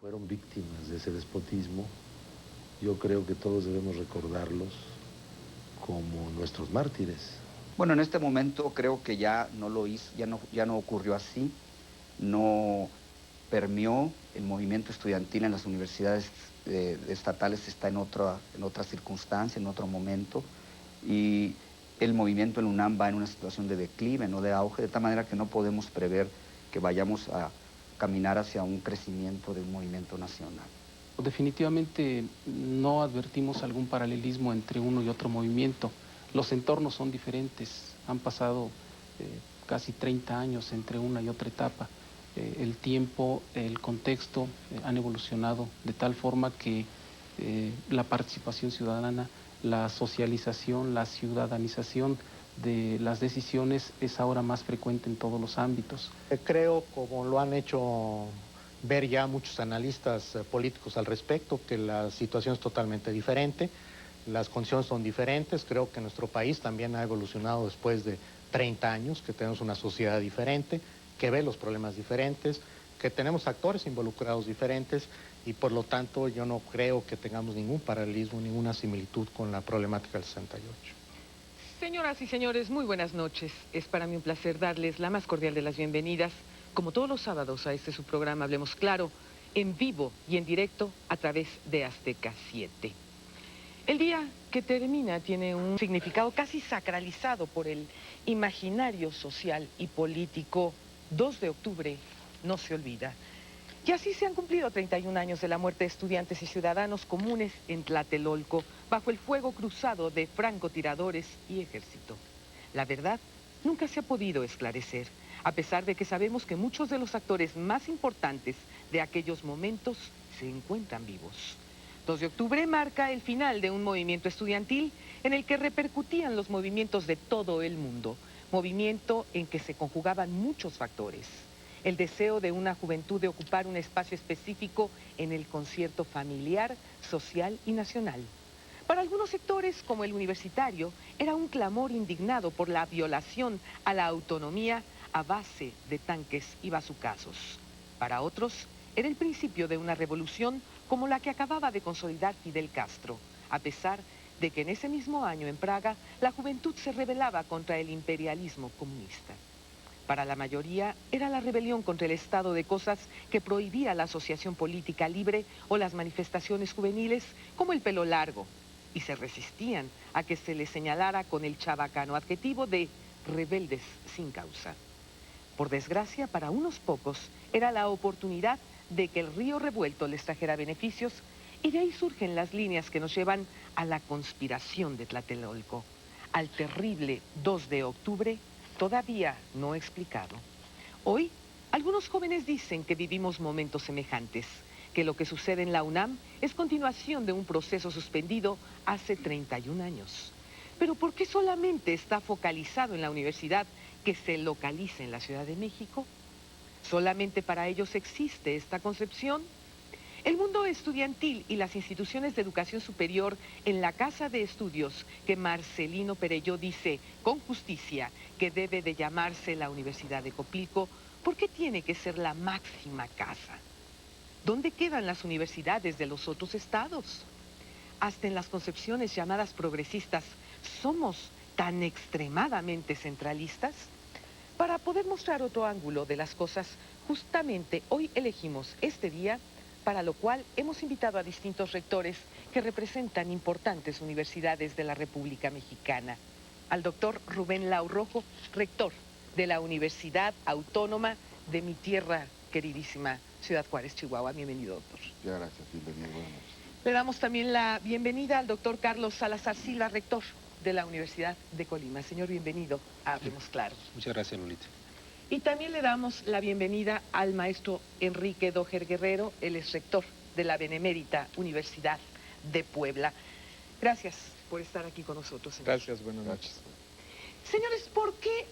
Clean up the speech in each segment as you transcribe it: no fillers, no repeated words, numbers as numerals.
Fueron víctimas de ese despotismo. Yo creo que todos debemos recordarlos como nuestros mártires. Bueno, en este momento creo que ya no lo hizo, ya no ocurrió así, no permeó el movimiento estudiantil en las universidades estatales, está en otra circunstancia, en otro momento, y el movimiento en UNAM va en una situación de declive, no de auge, de tal manera que no podemos prever que vayamos a caminar hacia un crecimiento de un movimiento nacional. Definitivamente no advertimos algún paralelismo entre uno y otro movimiento. Los entornos son diferentes, han pasado casi 30 años entre una y otra etapa. El tiempo, el contexto han evolucionado de tal forma que la participación ciudadana, la socialización, la ciudadanización de las decisiones es ahora más frecuente en todos los ámbitos. Creo, como lo han hecho ver ya muchos analistas políticos al respecto, que la situación es totalmente diferente, las condiciones son diferentes. Creo que nuestro país también ha evolucionado después de 30 años, que tenemos una sociedad diferente, que ve los problemas diferentes, que tenemos actores involucrados diferentes y por lo tanto yo no creo que tengamos ningún paralelismo, ninguna similitud con la problemática del 68. Señoras y señores, muy buenas noches. Es para mí un placer darles la más cordial de las bienvenidas, como todos los sábados, a este su programa Hablemos Claro, en vivo y en directo a través de Azteca 7. El día que termina tiene un significado casi sacralizado por el imaginario social y político. 2 de octubre no se olvida. Y así se han cumplido 31 años de la muerte de estudiantes y ciudadanos comunes en Tlatelolco, bajo el fuego cruzado de francotiradores y ejército. La verdad nunca se ha podido esclarecer, a pesar de que sabemos que muchos de los actores más importantes de aquellos momentos se encuentran vivos. 2 de octubre marca el final de un movimiento estudiantil en el que repercutían los movimientos de todo el mundo, movimiento en que se conjugaban muchos factores. El deseo de una juventud de ocupar un espacio específico en el concierto familiar, social y nacional. Para algunos sectores, como el universitario, era un clamor indignado por la violación a la autonomía a base de tanques y bazucazos. Para otros, era el principio de una revolución como la que acababa de consolidar Fidel Castro, a pesar de que en ese mismo año en Praga la juventud se rebelaba contra el imperialismo comunista. Para la mayoría era la rebelión contra el estado de cosas que prohibía la asociación política libre o las manifestaciones juveniles como el pelo largo, y se resistían a que se les señalara con el chabacano adjetivo de rebeldes sin causa. Por desgracia, para unos pocos era la oportunidad de que el río revuelto les trajera beneficios, y de ahí surgen las líneas que nos llevan a la conspiración de Tlatelolco, al terrible 2 de octubre todavía no explicado. Hoy, algunos jóvenes dicen que vivimos momentos semejantes, que lo que sucede en la UNAM es continuación de un proceso suspendido hace 31 años. Pero ¿por qué solamente está focalizado en la universidad que se localiza en la Ciudad de México? ¿Solamente para ellos existe esta concepción? El mundo estudiantil y las instituciones de educación superior en la Casa de Estudios que Marcelino Perelló dice con justicia que debe de llamarse la Universidad de Copilco, ¿por qué tiene que ser la máxima casa? ¿Dónde quedan las universidades de los otros estados? Hasta en las concepciones llamadas progresistas, ¿somos tan extremadamente centralistas? Para poder mostrar otro ángulo de las cosas, justamente hoy elegimos este día, para lo cual hemos invitado a distintos rectores que representan importantes universidades de la República Mexicana. Al doctor Rubén Lau Rojo, rector de la Universidad Autónoma de mi tierra queridísima, Ciudad Juárez, Chihuahua. Bienvenido, doctor. Muchas gracias, bienvenido, buenas noches. Le damos también la bienvenida al doctor Carlos Salazar Silva, rector de la Universidad de Colima. Señor, bienvenido a Hablemos Claro. Muchas gracias, Lolita. Y también le damos la bienvenida al maestro Enrique Doher Guerrero, él es rector de la Benemérita Universidad de Puebla. Gracias por estar aquí con nosotros, señor. Gracias, buenas noches. Señores, ¿por qué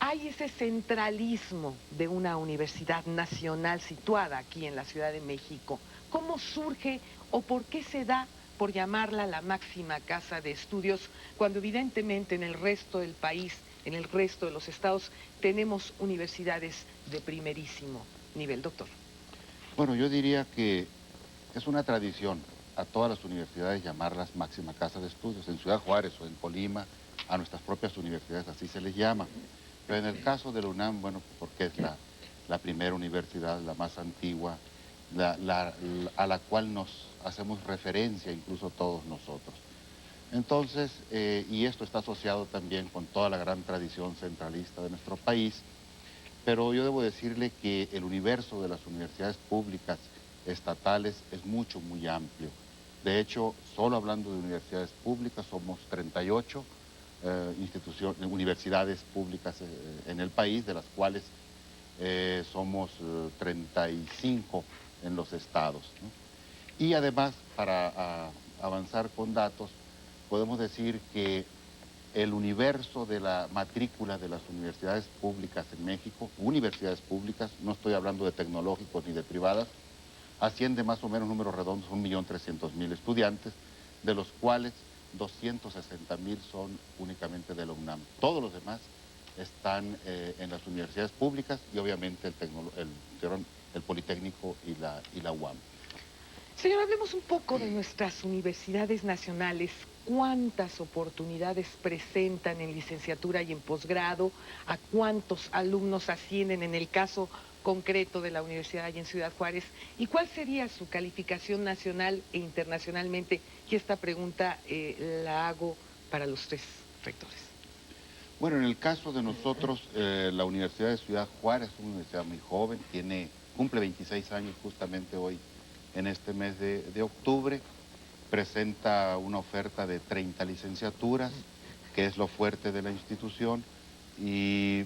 hay ese centralismo de una universidad nacional situada aquí en la Ciudad de México? ¿Cómo surge o por qué se da por llamarla la máxima casa de estudios, cuando evidentemente en el resto del país, en el resto de los estados, tenemos universidades de primerísimo nivel, doctor? Bueno, yo diría que es una tradición a todas las universidades llamarlas máxima casa de estudios. En Ciudad Juárez o en Colima, a nuestras propias universidades así se les llama. Pero en el caso de la UNAM, bueno, porque es la primera universidad, la más antigua, a la cual nos hacemos referencia incluso todos nosotros. Entonces, y esto está asociado también con toda la gran tradición centralista de nuestro país, pero yo debo decirle que el universo de las universidades públicas estatales es mucho, muy amplio. De hecho, solo hablando de universidades públicas, somos 38 universidades públicas en el país, de las cuales somos 35 en los estados, ¿no? Y además, para avanzar con datos, podemos decir que el universo de la matrícula de las universidades públicas en México, universidades públicas, no estoy hablando de tecnológicos ni de privadas, asciende más o menos, números redondos, 1.300.000 estudiantes, de los cuales 260.000 son únicamente de la UNAM. Todos los demás están en las universidades públicas y obviamente el Politécnico y la UAM. Señor, hablemos un poco de nuestras universidades nacionales. ¿Cuántas oportunidades presentan en licenciatura y en posgrado? ¿A cuántos alumnos ascienden en el caso concreto de la universidad allá en Ciudad Juárez? ¿Y cuál sería su calificación nacional e internacionalmente? Y esta pregunta la hago para los tres rectores. Bueno, en el caso de nosotros, la Universidad de Ciudad Juárez es una universidad muy joven, cumple 26 años justamente hoy, en este mes de octubre. Presenta una oferta de 30 licenciaturas, que es lo fuerte de la institución, y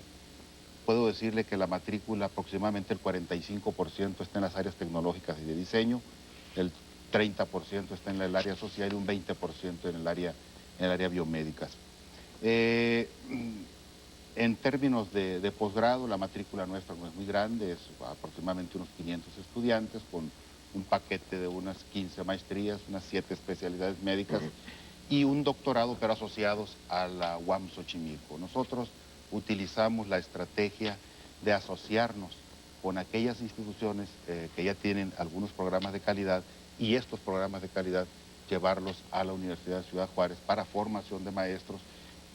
puedo decirle que la matrícula, aproximadamente el 45% está en las áreas tecnológicas y de diseño, el 30% está en el área social y un 20% en el área biomédicas. En términos de posgrado, la matrícula nuestra no es muy grande, es aproximadamente unos 500 estudiantes, con un paquete de unas 15 maestrías, unas 7 especialidades médicas y un doctorado, pero asociados a la UAM Xochimilco. Nosotros utilizamos la estrategia de asociarnos con aquellas instituciones que ya tienen algunos programas de calidad y estos programas de calidad llevarlos a la Universidad de Ciudad Juárez para formación de maestros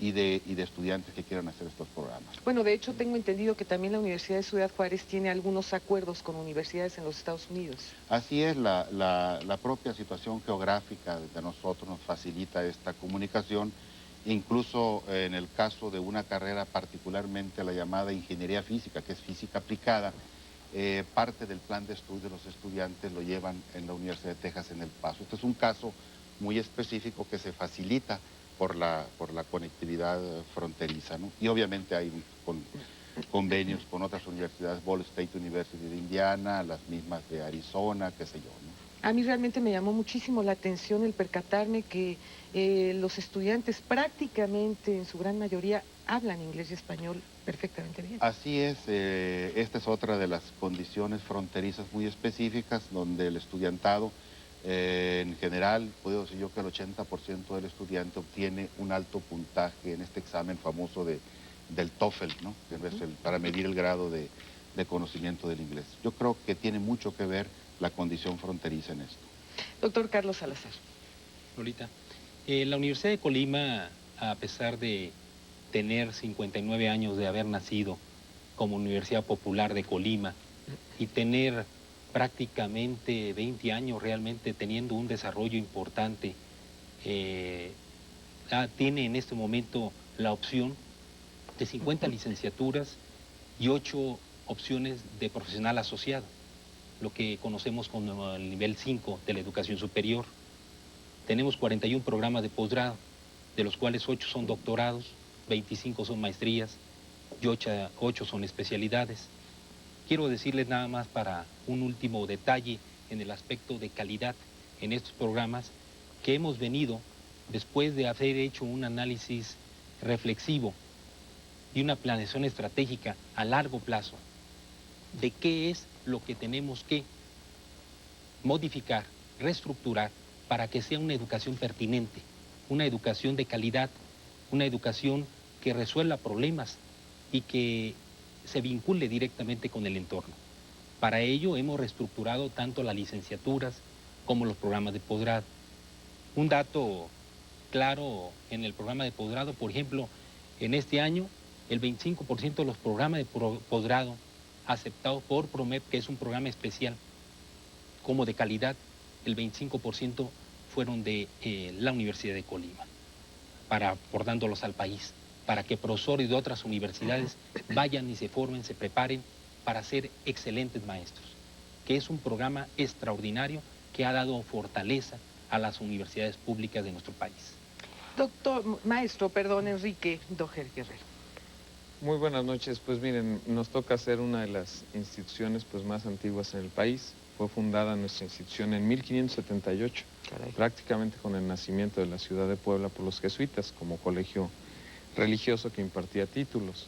y de estudiantes que quieran hacer estos programas. Bueno, de hecho tengo entendido que también la Universidad de Ciudad Juárez tiene algunos acuerdos con universidades en los Estados Unidos. Así es, la propia situación geográfica de nosotros nos facilita esta comunicación, incluso en el caso de una carrera particularmente la llamada ingeniería física, que es física aplicada, parte del plan de estudio de los estudiantes lo llevan en la Universidad de Texas en El Paso. Este es un caso muy específico que se facilita por la conectividad fronteriza, ¿no? Y obviamente hay convenios con otras universidades, Ball State University de Indiana, las mismas de Arizona, qué sé yo, ¿no? A mí realmente me llamó muchísimo la atención el percatarme que los estudiantes prácticamente en su gran mayoría hablan inglés y español perfectamente bien. Así es, esta es otra de las condiciones fronterizas muy específicas donde el estudiantado en general, puedo decir yo que el 80% del estudiante obtiene un alto puntaje en este examen famoso del TOEFL, ¿no? Que es para medir el grado de conocimiento del inglés. Yo creo que tiene mucho que ver la condición fronteriza en esto. Doctor Carlos Salazar. Lolita, la Universidad de Colima, a pesar de tener 59 años de haber nacido como Universidad Popular de Colima y tener prácticamente 20 años realmente teniendo un desarrollo importante, tiene en este momento la opción de 50 licenciaturas y 8 opciones de profesional asociado, lo que conocemos como el nivel 5 de la educación superior. Tenemos 41 programas de posgrado, de los cuales 8 son doctorados, 25 son maestrías y 8 son especialidades. Quiero decirles nada más para un último detalle en el aspecto de calidad en estos programas, que hemos venido, después de haber hecho un análisis reflexivo y una planeación estratégica a largo plazo, de qué es lo que tenemos que modificar, reestructurar, para que sea una educación pertinente, una educación de calidad, una educación que resuelva problemas y que se vincule directamente con el entorno. Para ello hemos reestructurado tanto las licenciaturas como los programas de posgrado. Un dato claro en el programa de posgrado, por ejemplo, en este año el 25% de los programas de posgrado aceptados por PROMEP, que es un programa especial como de calidad, el 25% fueron de la Universidad de Colima, aportándolos al país, para que profesores de otras universidades vayan y se formen, se preparen para ser excelentes maestros, que es un programa extraordinario que ha dado fortaleza a las universidades públicas de nuestro país. Maestro, perdón, Enrique Doher Guerrero. Muy buenas noches. Pues miren, nos toca ser una de las instituciones pues más antiguas en el país. Fue fundada nuestra institución en 1578, prácticamente con el nacimiento de la ciudad de Puebla por los jesuitas, como colegio religioso que impartía títulos.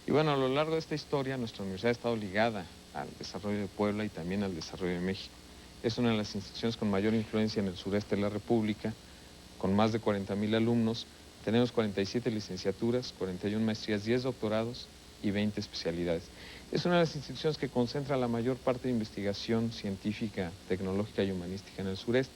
Y bueno, a lo largo de esta historia, nuestra universidad ha estado ligada al desarrollo de Puebla y también al desarrollo de México. Es una de las instituciones con mayor influencia en el sureste de la República, con más de 40,000 alumnos. Tenemos 47 licenciaturas, 41 maestrías, 10 doctorados y 20 especialidades. Es una de las instituciones que concentra la mayor parte de investigación científica, tecnológica y humanística en el sureste.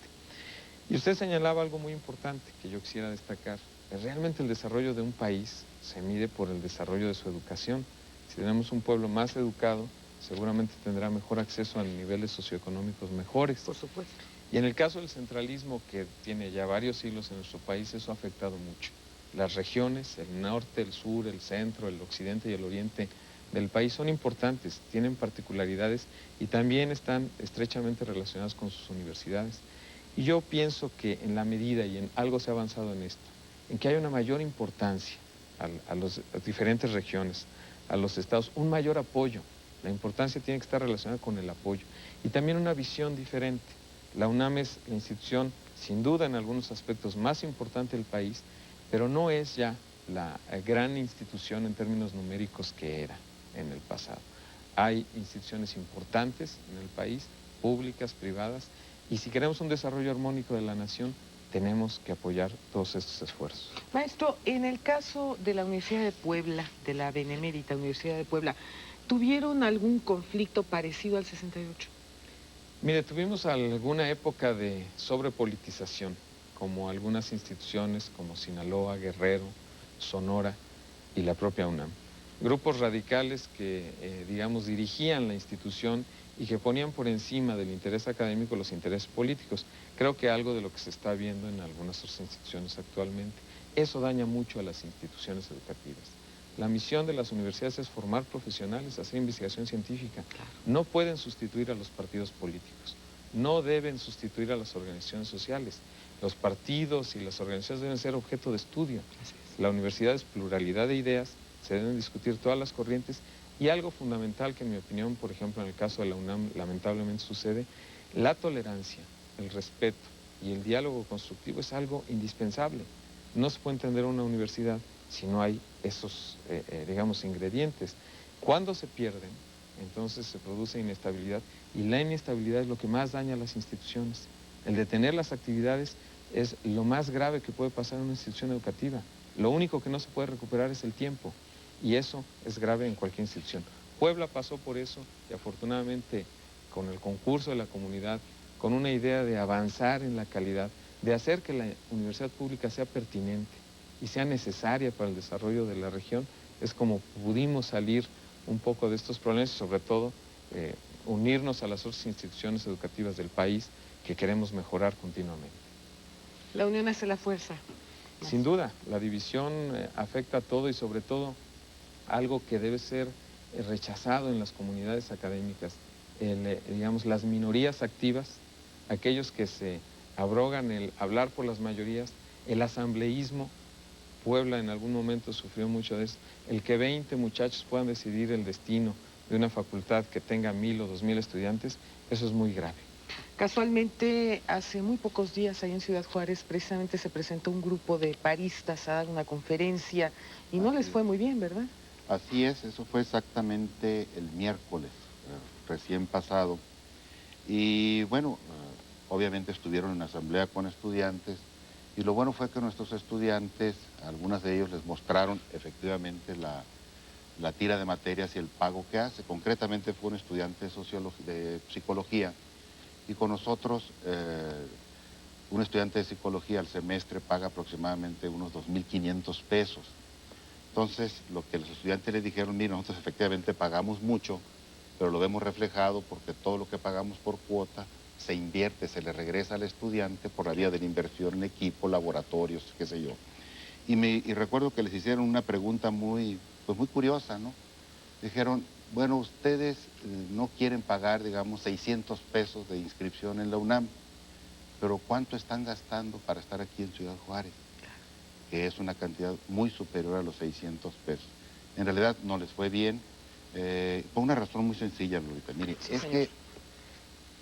Y usted señalaba algo muy importante que yo quisiera destacar. Realmente el desarrollo de un país se mide por el desarrollo de su educación. Si tenemos un pueblo más educado, seguramente tendrá mejor acceso a niveles socioeconómicos mejores. Por supuesto. Y en el caso del centralismo, que tiene ya varios siglos en nuestro país, eso ha afectado mucho. Las regiones, el norte, el sur, el centro, el occidente y el oriente del país son importantes, tienen particularidades y también están estrechamente relacionadas con sus universidades. Y yo pienso que en la medida, y en algo se ha avanzado en esto, en que hay una mayor importancia a las diferentes regiones, a los estados, un mayor apoyo. La importancia tiene que estar relacionada con el apoyo y también una visión diferente. La UNAM es la institución, sin duda en algunos aspectos, más importante del país, pero no es ya la gran institución en términos numéricos que era en el pasado. Hay instituciones importantes en el país, públicas, privadas, y si queremos un desarrollo armónico de la nación, tenemos que apoyar todos estos esfuerzos. Maestro, en el caso de la Universidad de Puebla, de la Benemérita Universidad de Puebla, ¿tuvieron algún conflicto parecido al 68? Mire, tuvimos alguna época de sobrepolitización, como algunas instituciones como Sinaloa, Guerrero, Sonora y la propia UNAM. Grupos radicales que, digamos, dirigían la institución y que ponían por encima del interés académico los intereses políticos. Creo que algo de lo que se está viendo en algunas otras instituciones actualmente. Eso daña mucho a las instituciones educativas. La misión de las universidades es formar profesionales, hacer investigación científica. No pueden sustituir a los partidos políticos, no deben sustituir a las organizaciones sociales. Los partidos y las organizaciones deben ser objeto de estudio. La universidad es pluralidad de ideas, se deben discutir todas las corrientes y algo fundamental que en mi opinión, por ejemplo, en el caso de la UNAM lamentablemente sucede, la tolerancia, el respeto y el diálogo constructivo es algo indispensable. No se puede entender una universidad si no hay esos, digamos, ingredientes. Cuando se pierden, entonces se produce inestabilidad y la inestabilidad es lo que más daña a las instituciones. El detener las actividades es lo más grave que puede pasar en una institución educativa. Lo único que no se puede recuperar es el tiempo y eso es grave en cualquier institución. Puebla pasó por eso y afortunadamente con el concurso de la comunidad, con una idea de avanzar en la calidad, de hacer que la universidad pública sea pertinente y sea necesaria para el desarrollo de la región, es como pudimos salir un poco de estos problemas y sobre todo unirnos a las otras instituciones educativas del país que queremos mejorar continuamente. La unión hace la fuerza. Sin duda, la división afecta a todo y sobre todo algo que debe ser rechazado en las comunidades académicas, digamos, las minorías activas, aquellos que se abrogan el hablar por las mayorías, el asambleísmo. Puebla en algún momento sufrió mucho de eso, el que 20 muchachos puedan decidir el destino de una facultad que tenga 1,000 o 2,000 estudiantes, eso es muy grave. Casualmente, hace muy pocos días, ahí en Ciudad Juárez, precisamente se presentó un grupo de paristas a dar una conferencia y no les fue muy bien, ¿verdad? Así es, eso fue exactamente el miércoles, recién pasado. Y bueno, obviamente estuvieron en asamblea con estudiantes y lo bueno fue que nuestros estudiantes, algunos de ellos les mostraron efectivamente la tira de materias y el pago que hace. Concretamente fue un estudiante de psicología, y con nosotros un estudiante de psicología al semestre paga aproximadamente unos 2.500 pesos. Entonces, lo que los estudiantes le dijeron, mira, nosotros efectivamente pagamos mucho, pero lo vemos reflejado porque todo lo que pagamos por cuota se invierte, se le regresa al estudiante por la vía de la inversión en equipo, laboratorios, qué sé yo. Y recuerdo que les hicieron una pregunta muy curiosa, ¿no? Dijeron, bueno, ustedes no quieren pagar, digamos, 600 pesos de inscripción en la UNAM, pero ¿cuánto están gastando para estar aquí en Ciudad Juárez? Que es una cantidad muy superior a los 600 pesos. En realidad no les fue bien, por una razón muy sencilla, Lolita. Mire, Sí, es señor. que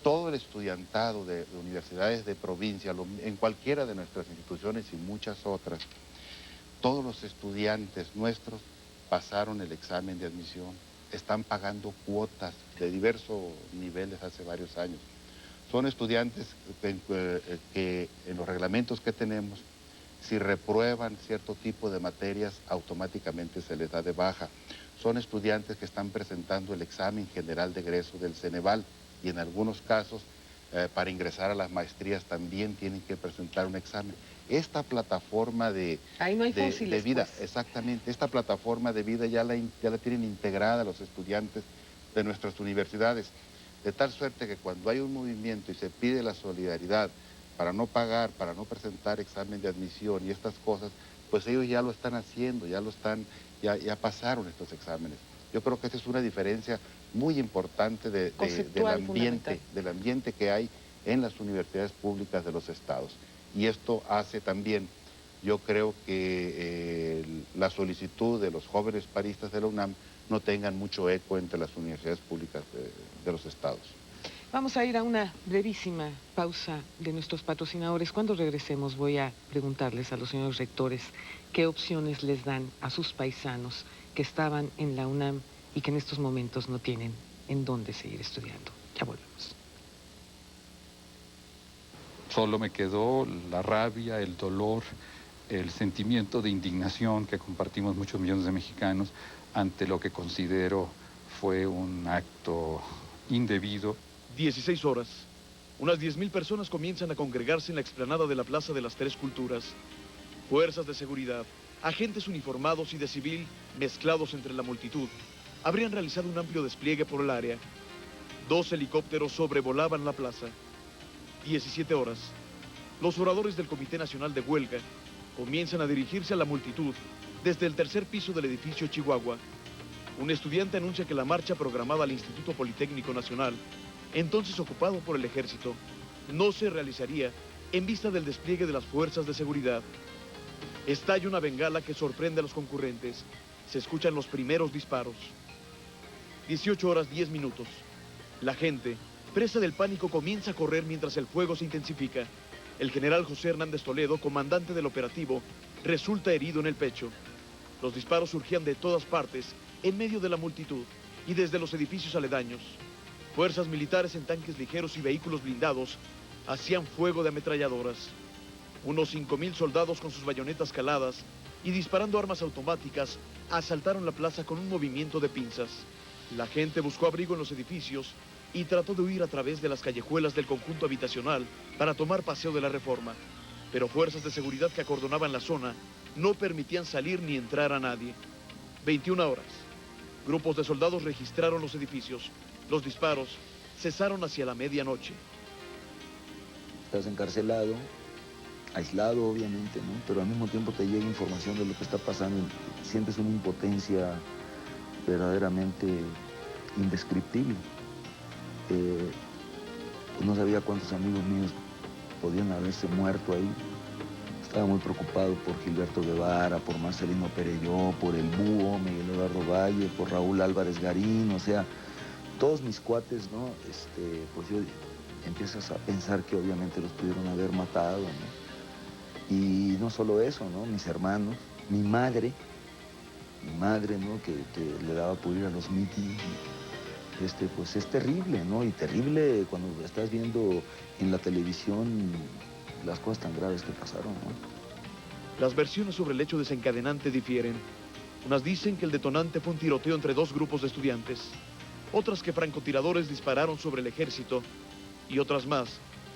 todo el estudiantado de universidades de provincia, en cualquiera de nuestras instituciones y muchas otras, todos los estudiantes nuestros pasaron el examen de admisión, están pagando cuotas de diversos niveles hace varios años. Son estudiantes que en los reglamentos que tenemos, si reprueban cierto tipo de materias, automáticamente se les da de baja. Son estudiantes que están presentando el examen general de egreso del Ceneval, y en algunos casos, para ingresar a las maestrías también tienen que presentar un examen. Esta plataforma Ahí no hay de fósiles, vida, pues. exactamente, esta plataforma de vida ya la tienen integrada los estudiantes de nuestras universidades, de tal suerte que cuando hay un movimiento y se pide la solidaridad para no pagar, para no presentar examen de admisión y estas cosas, pues ellos ya lo están haciendo, ya pasaron estos exámenes. Yo creo que esa es una diferencia muy importante Conceptual, fundamental. del ambiente que hay en las universidades públicas de los estados. Y esto hace también, yo creo que la solicitud de los jóvenes paristas de la UNAM no tengan mucho eco entre las universidades públicas de los estados. Vamos a ir a una brevísima pausa de nuestros patrocinadores. Cuando regresemos voy a preguntarles a los señores rectores qué opciones les dan a sus paisanos que estaban en la UNAM y que en estos momentos no tienen en dónde seguir estudiando. Ya volvemos. Solo me quedó la rabia, el dolor, el sentimiento de indignación que compartimos muchos millones de mexicanos ante lo que considero fue un acto indebido. 16 horas. Unas 10.000 personas comienzan a congregarse en la explanada de la Plaza de las Tres Culturas. Fuerzas de seguridad, agentes uniformados y de civil mezclados entre la multitud, habrían realizado un amplio despliegue por el área. 2 helicópteros sobrevolaban la plaza. 17 horas. Los oradores del Comité Nacional de Huelga comienzan a dirigirse a la multitud desde el tercer piso del edificio Chihuahua. Un estudiante anuncia que la marcha programada al Instituto Politécnico Nacional, entonces ocupado por el ejército, no se realizaría en vista del despliegue de las fuerzas de seguridad. Estalla una bengala que sorprende a los concurrentes. Se escuchan los primeros disparos. 18 horas 10 minutos. La gente, presa del pánico, comienza a correr mientras el fuego se intensifica. El general José Hernández Toledo, comandante del operativo, resulta herido en el pecho. Los disparos surgían de todas partes, en medio de la multitud y desde los edificios aledaños. Fuerzas militares en tanques ligeros y vehículos blindados hacían fuego de ametralladoras. Unos 5.000 soldados con sus bayonetas caladas y disparando armas automáticas asaltaron la plaza con un movimiento de pinzas. La gente buscó abrigo en los edificios y trató de huir a través de las callejuelas del conjunto habitacional para tomar Paseo de la Reforma. Pero fuerzas de seguridad que acordonaban la zona no permitían salir ni entrar a nadie. 21 horas. Grupos de soldados registraron los edificios. Los disparos cesaron hacia la medianoche. Estás encarcelado, aislado obviamente, ¿no? Pero al mismo tiempo te llega información de lo que está pasando. Sientes una impotencia verdaderamente indescriptible. No sabía cuántos amigos míos podían haberse muerto ahí. Estaba muy preocupado por Gilberto Guevara, por Marcelino Perelló, por el Búho, Miguel Eduardo Valle, por Raúl Álvarez Garín, o sea, todos mis cuates, ¿no? Pues yo empiezas a pensar que obviamente los pudieron haber matado, ¿no? Y no solo eso, ¿no? Mis hermanos, mi madre, ¿no? Que le daba por ir a los mítines. Pues es terrible, ¿no? Y terrible cuando estás viendo en la televisión las cosas tan graves que pasaron, ¿no? Las versiones sobre el hecho desencadenante difieren. Unas dicen que el detonante fue un tiroteo entre dos grupos de estudiantes, otras que francotiradores dispararon sobre el ejército y otras más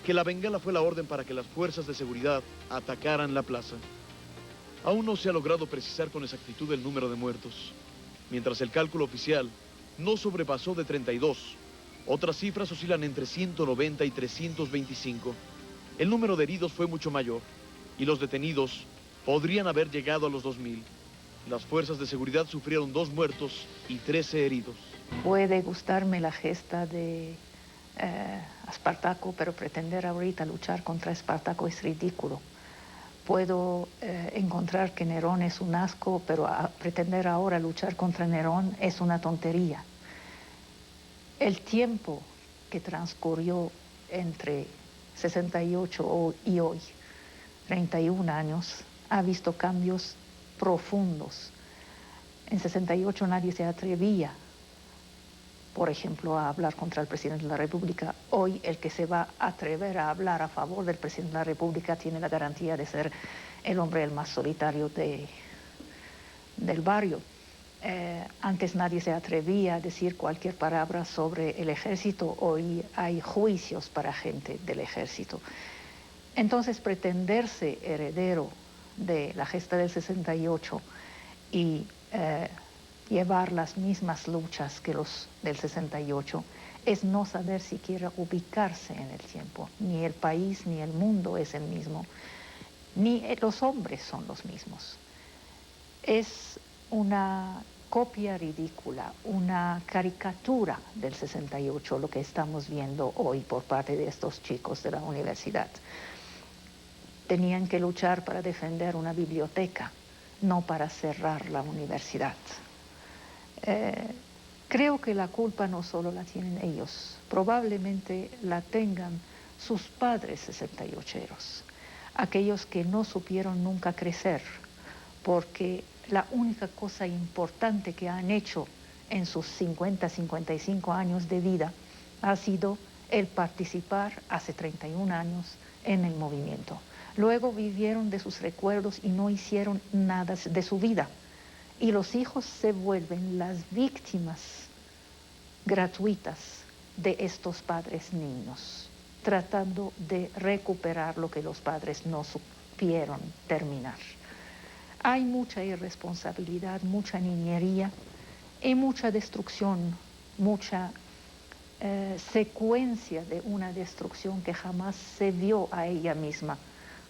que la bengala fue la orden para que las fuerzas de seguridad atacaran la plaza. Aún no se ha logrado precisar con exactitud el número de muertos. Mientras el cálculo oficial no sobrepasó de 32, otras cifras oscilan entre 190 y 325. El número de heridos fue mucho mayor y los detenidos podrían haber llegado a los 2000. Las fuerzas de seguridad sufrieron 2 muertos y 13 heridos. Puede gustarme la gesta de Espartaco, pero pretender ahorita luchar contra Espartaco es ridículo. Puedo encontrar que Nerón es un asco, pero pretender ahora luchar contra Nerón es una tontería. El tiempo que transcurrió entre 68 y hoy, 31 años, ha visto cambios profundos. En 68 nadie se atrevía, por ejemplo, a hablar contra el presidente de la República. Hoy el que se va a atrever a hablar a favor del presidente de la República tiene la garantía de ser el hombre el más solitario del barrio. Antes nadie se atrevía a decir cualquier palabra sobre el ejército. Hoy hay juicios para gente del ejército. Entonces, pretenderse heredero de la gesta del 68 y llevar las mismas luchas que los del 68 es no saber siquiera ubicarse en el tiempo. Ni el país ni el mundo es el mismo, ni los hombres son los mismos. Es una copia ridícula, una caricatura del 68, lo que estamos viendo hoy por parte de estos chicos de la universidad. Tenían que luchar para defender una biblioteca, no para cerrar la universidad. Creo que la culpa no solo la tienen ellos, probablemente la tengan sus padres 68eros, aquellos que no supieron nunca crecer, porque la única cosa importante que han hecho en sus 50, 55 años de vida ha sido el participar hace 31 años en el movimiento. Luego vivieron de sus recuerdos y no hicieron nada de su vida. Y los hijos se vuelven las víctimas gratuitas de estos padres niños, tratando de recuperar lo que los padres no supieron terminar. Hay mucha irresponsabilidad, mucha niñería y mucha destrucción, mucha secuencia de una destrucción que jamás se vio a ella misma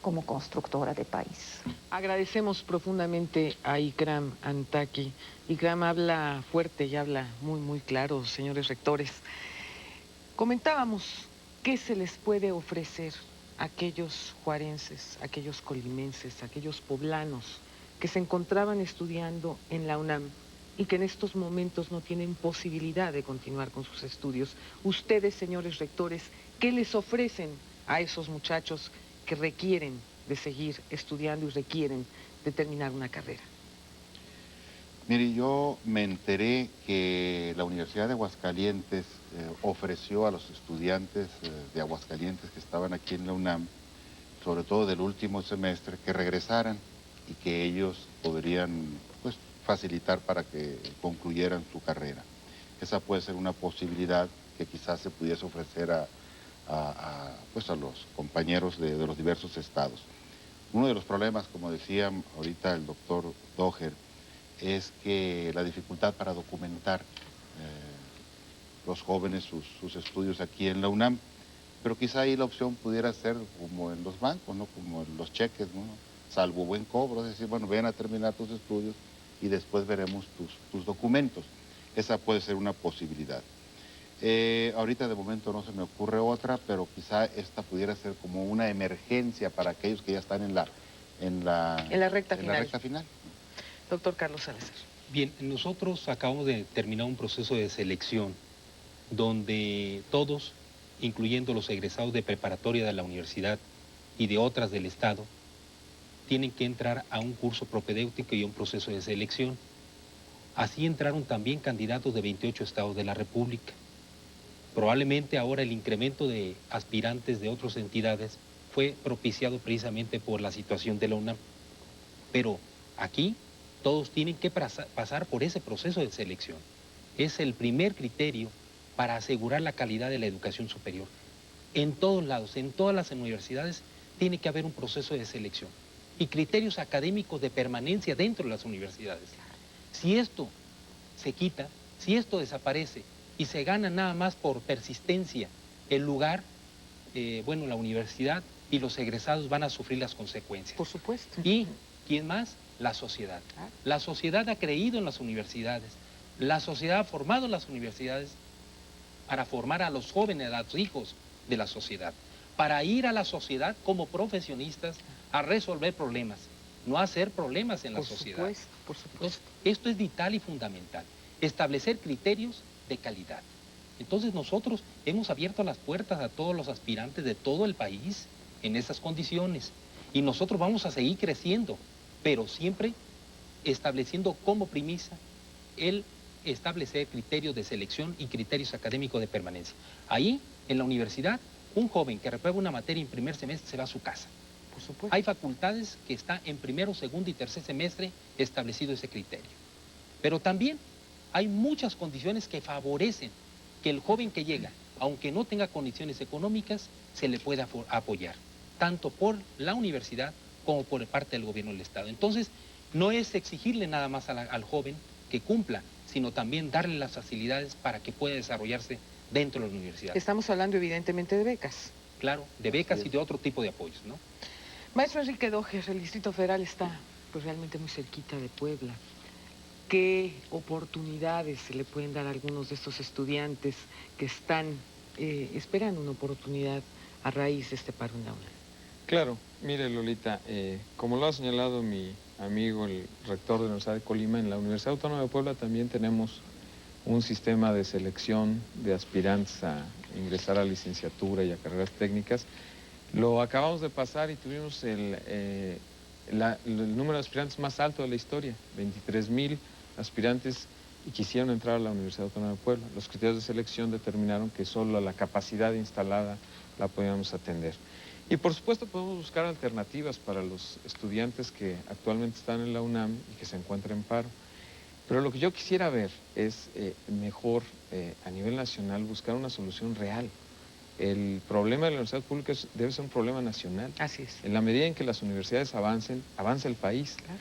como constructora de país. Agradecemos profundamente a Ikram Antaki. Ikram habla fuerte y habla muy, muy claro, señores rectores. Comentábamos qué se les puede ofrecer a aquellos juarenses, a aquellos colimenses, a aquellos poblanos que se encontraban estudiando en la UNAM y que en estos momentos no tienen posibilidad de continuar con sus estudios. Ustedes, señores rectores, ¿qué les ofrecen a esos muchachos que requieren de seguir estudiando y requieren de terminar una carrera? Mire, yo me enteré que la Universidad de Aguascalientes ofreció a los estudiantes de Aguascalientes que estaban aquí en la UNAM, sobre todo del último semestre, que regresaran y que ellos podrían, pues, facilitar para que concluyeran su carrera. Esa puede ser una posibilidad que quizás se pudiese ofrecer a los compañeros de los diversos estados. Uno de los problemas, como decía ahorita el doctor Doher, es que la dificultad para documentar los jóvenes sus estudios aquí en la UNAM, pero quizá ahí la opción pudiera ser como en los bancos, ¿no? Como en los cheques, ¿no? Salvo buen cobro, es decir, bueno, ven a terminar tus estudios y después veremos tus documentos. Esa puede ser una posibilidad. Ahorita de momento no se me ocurre otra, pero quizá esta pudiera ser como una emergencia para aquellos que ya están en la recta final. Doctor Carlos Salazar. Bien, nosotros acabamos de terminar un proceso de selección donde todos, incluyendo los egresados de preparatoria de la universidad y de otras del Estado, tienen que entrar a un curso propedéutico y a un proceso de selección. Así entraron también candidatos de 28 estados de la República. Probablemente ahora el incremento de aspirantes de otras entidades fue propiciado precisamente por la situación de la UNAM. Pero aquí Todos tienen que pasar por ese proceso de selección. Es el primer criterio para asegurar la calidad de la educación superior. En todos lados, en todas las universidades, tiene que haber un proceso de selección y criterios académicos de permanencia dentro de las universidades. Si esto se quita, si esto desaparece y se gana nada más por persistencia el lugar, bueno, la universidad y los egresados van a sufrir las consecuencias. Por supuesto. ¿Y quién más? La sociedad. La sociedad ha creído en las universidades. La sociedad ha formado las universidades para formar a los jóvenes, a los hijos de la sociedad, para ir a la sociedad como profesionistas a resolver problemas, no a hacer problemas en la sociedad. Por supuesto. Entonces, esto es vital y fundamental, establecer criterios de calidad. Entonces nosotros hemos abierto las puertas a todos los aspirantes de todo el país en esas condiciones y nosotros vamos a seguir creciendo, pero siempre estableciendo como premisa el establecer criterios de selección y criterios académicos de permanencia. Ahí, en la universidad, un joven que reprueba una materia en primer semestre se va a su casa. Por supuesto. Hay facultades que está en primero, segundo y tercer semestre establecido ese criterio. Pero también hay muchas condiciones que favorecen que el joven que llega, aunque no tenga condiciones económicas, se le pueda apoyar, tanto por la universidad como por parte del gobierno del Estado. Entonces, no es exigirle nada más al joven que cumpla, sino también darle las facilidades para que pueda desarrollarse dentro de la universidad. Estamos hablando evidentemente de becas. Claro, de becas y de otro tipo de apoyos, ¿no? Maestro Enrique Doher, el Distrito Federal está pues realmente muy cerquita de Puebla. ¿Qué oportunidades se le pueden dar a algunos de estos estudiantes que están esperando una oportunidad a raíz de este paro en la UNAM? Claro, mire Lolita, como lo ha señalado mi amigo, el rector de la Universidad de Colima, en la Universidad Autónoma de Puebla también tenemos un sistema de selección de aspirantes a ingresar a licenciatura y a carreras técnicas. Lo acabamos de pasar y tuvimos el número de aspirantes más alto de la historia, 23,000 aspirantes y quisieron entrar a la Universidad Autónoma de Puebla. Los criterios de selección determinaron que solo la capacidad instalada la podíamos atender. Y por supuesto podemos buscar alternativas para los estudiantes que actualmente están en la UNAM y que se encuentran en paro. Pero lo que yo quisiera ver es mejor a nivel nacional buscar una solución real. El problema de la universidad pública debe ser un problema nacional. Así es. En la medida en que las universidades avancen, avanza el país. Claro.